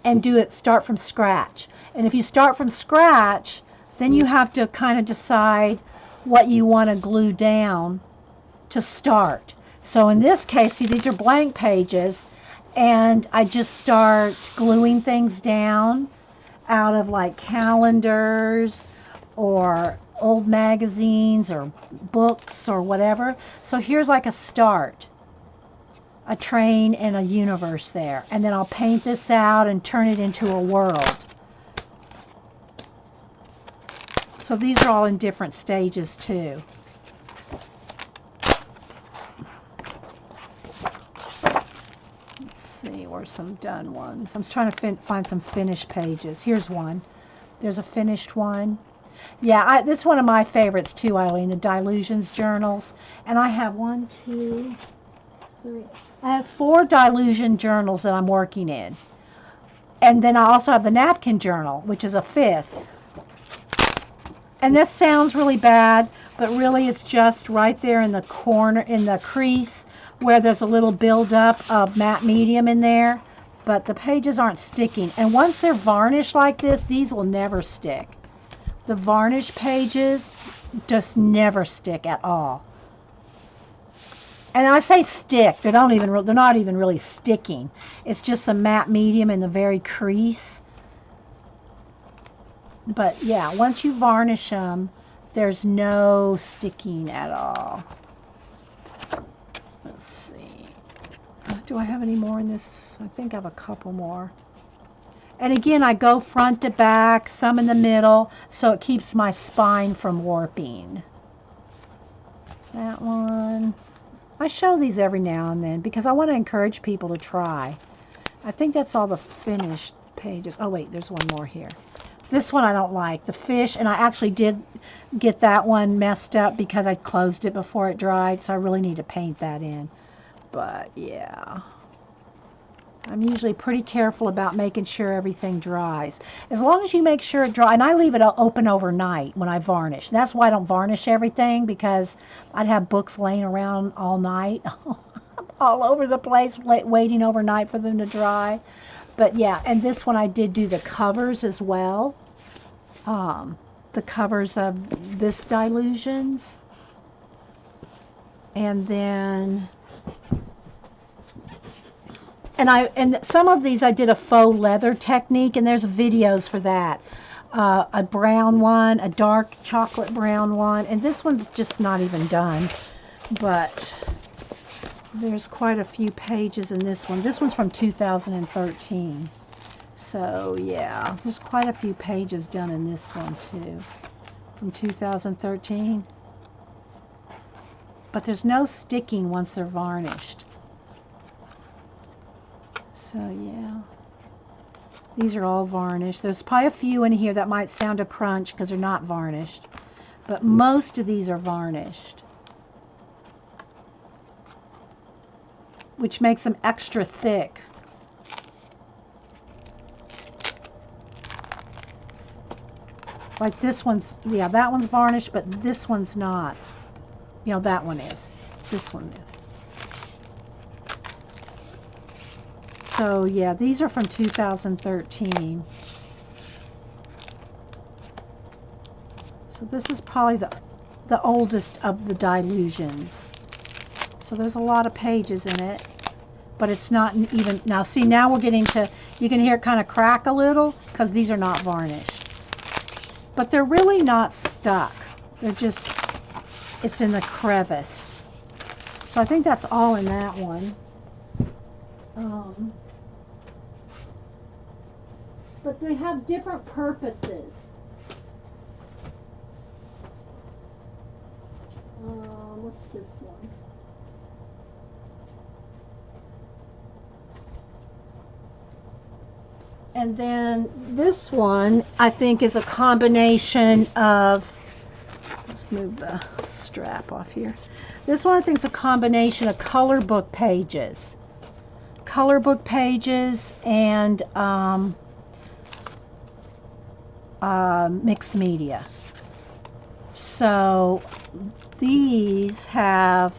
and start from scratch. And if you start from scratch, then you have to kind of decide what you want to glue down to start. So in this case, see, these are blank pages, and I just start gluing things down out of like calendars or old magazines or books or whatever. So here's like a start, a train and a universe there, and then I'll paint this out and turn it into a world. So these are all in different stages too. Let's see, where's some done ones? I'm trying to find some finished pages. Here's one. There's a finished one. Yeah, this is one of my favorites too, Eileen, the Dilutions journals. And I have 1, 2, 3. I have 4 Dilution journals that I'm working in. And then I also have the Napkin journal, which is a 5th. And this sounds really bad, but really it's just right there in the corner, in the crease, where there's a little buildup of matte medium in there. But the pages aren't sticking. And once they're varnished like this, these will never stick. The varnished pages just never stick at all. And I say stick, they're not even really sticking. It's just a matte medium in the very crease. But yeah, once you varnish them, there's no sticking at all. Let's see. Do I have any more in this? I think I have a couple more. And again, I go front to back, some in the middle, so it keeps my spine from warping. That one. I show these every now and then because I want to encourage people to try. I think that's all the finished pages. Oh wait, there's one more here. This one I don't like, the fish, and I actually did get that one messed up because I closed it before it dried, so I really need to paint that in. But yeah, I'm usually pretty careful about making sure everything dries. As long as you make sure it dries, and I leave it open overnight when I varnish. That's why I don't varnish everything, because I'd have books laying around all night, all over the place, waiting overnight for them to dry. But yeah, and this one I did do the covers as well. The covers of this Dilutions. And then, and some of these I did a faux leather technique, and there's videos for that. A brown one, a dark chocolate brown one, and this one's just not even done. But there's quite a few pages in this one. This one's from 2013. So yeah, there's quite a few pages done in this one too, from 2013. But there's no sticking once they're varnished. So yeah, these are all varnished. There's probably a few in here that might sound a crunch because they're not varnished, but most of these are varnished, which makes them extra thick. Like this one's, yeah, that one's varnished, but this one's not. You know, that one is. This one is. So yeah, these are from 2013. So this is probably the oldest of the Dilutions. So there's a lot of pages in it, but it's not even, now see, now we're getting to, you can hear it kind of crack a little because these are not varnished. But they're really not stuck. They're just, it's in the crevice. So I think that's all in that one. But they have different purposes. What's this one? And then this one, I think, is a combination of, let's move the strap off here. This one, I think, is a combination of color book pages. Color book pages and mixed media. So these have,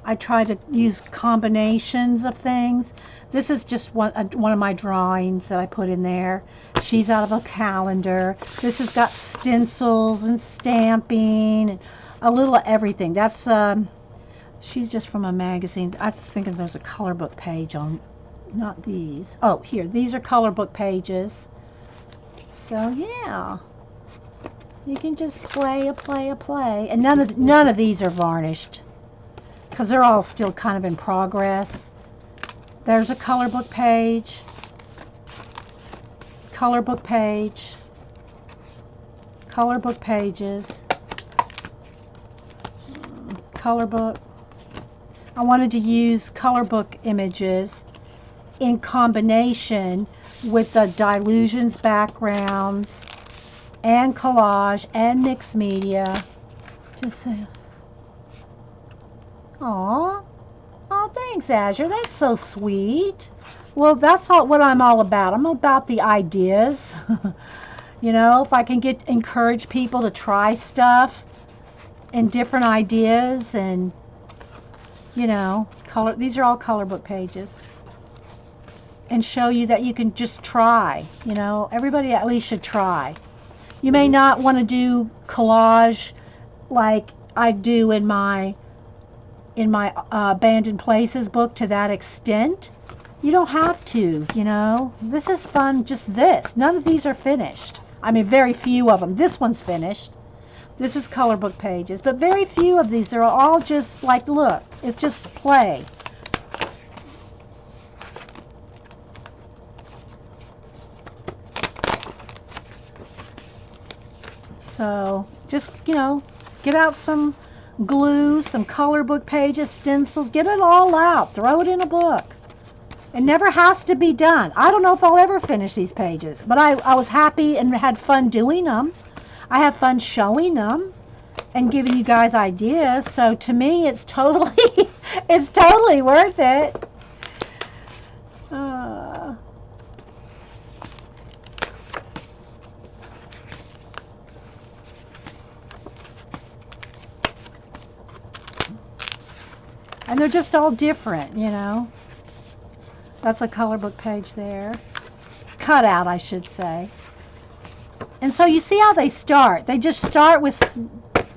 I try to use combinations of things. This is just one of my drawings that I put in there. She's out of a calendar. This has got stencils and stamping and a little of everything. That's she's just from a magazine. I was thinking there's a color book page on, not these. Oh, here, these are color book pages. So yeah, you can just play. And none of these are varnished because they're all still kind of in progress. There's a color book page, color book page, color book pages, color book. I wanted to use color book images in combination with the Dilutions backgrounds and collage and mixed media. Just aww. Oh, thanks, Azure. That's so sweet. Well, that's what I'm all about. I'm about the ideas. You know, if I can encourage people to try stuff and different ideas, and you know, these are all color book pages, and show you that you can just try. You know, everybody at least should try. You may not want to do collage like I do in my Abandoned Places book to that extent. You don't have to, you know. This is fun, just this. None of these are finished. I mean, very few of them. This one's finished. This is color book pages, but very few of these. They're all just like, look, it's just play. So just, get out some glue, some color book pages, stencils, get it all out, throw it in a book. It never has to be done. I don't know if I'll ever finish these pages, but I was happy and had fun doing them. I have fun showing them and giving you guys ideas. So to me, it's totally, it's totally worth it. And they're just all different, That's a color book page there. Cut out, I should say. And so you see how they start. They just start with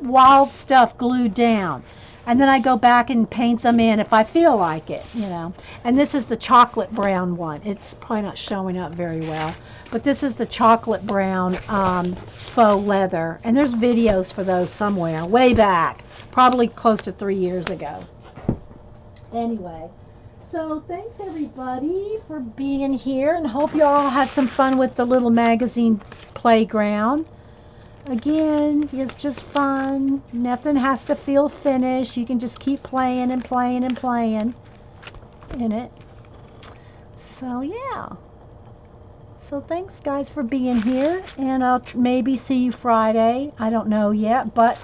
wild stuff glued down. And then I go back and paint them in if I feel like it, And this is the chocolate brown one. It's probably not showing up very well. But this is the chocolate brown faux leather. And there's videos for those somewhere, way back. Probably close to 3 years ago. Anyway, so thanks everybody for being here, and hope you all had some fun with the little magazine playground. Again, it's just fun. Nothing has to feel finished. You can just keep playing and playing and playing in it. So yeah. So thanks guys for being here, and I'll maybe see you Friday. I don't know yet, but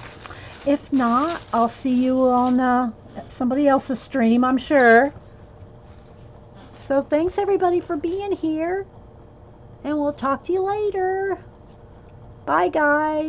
if not, I'll see you on somebody else's stream, I'm sure. So thanks everybody for being here, and we'll talk to you later. Bye guys.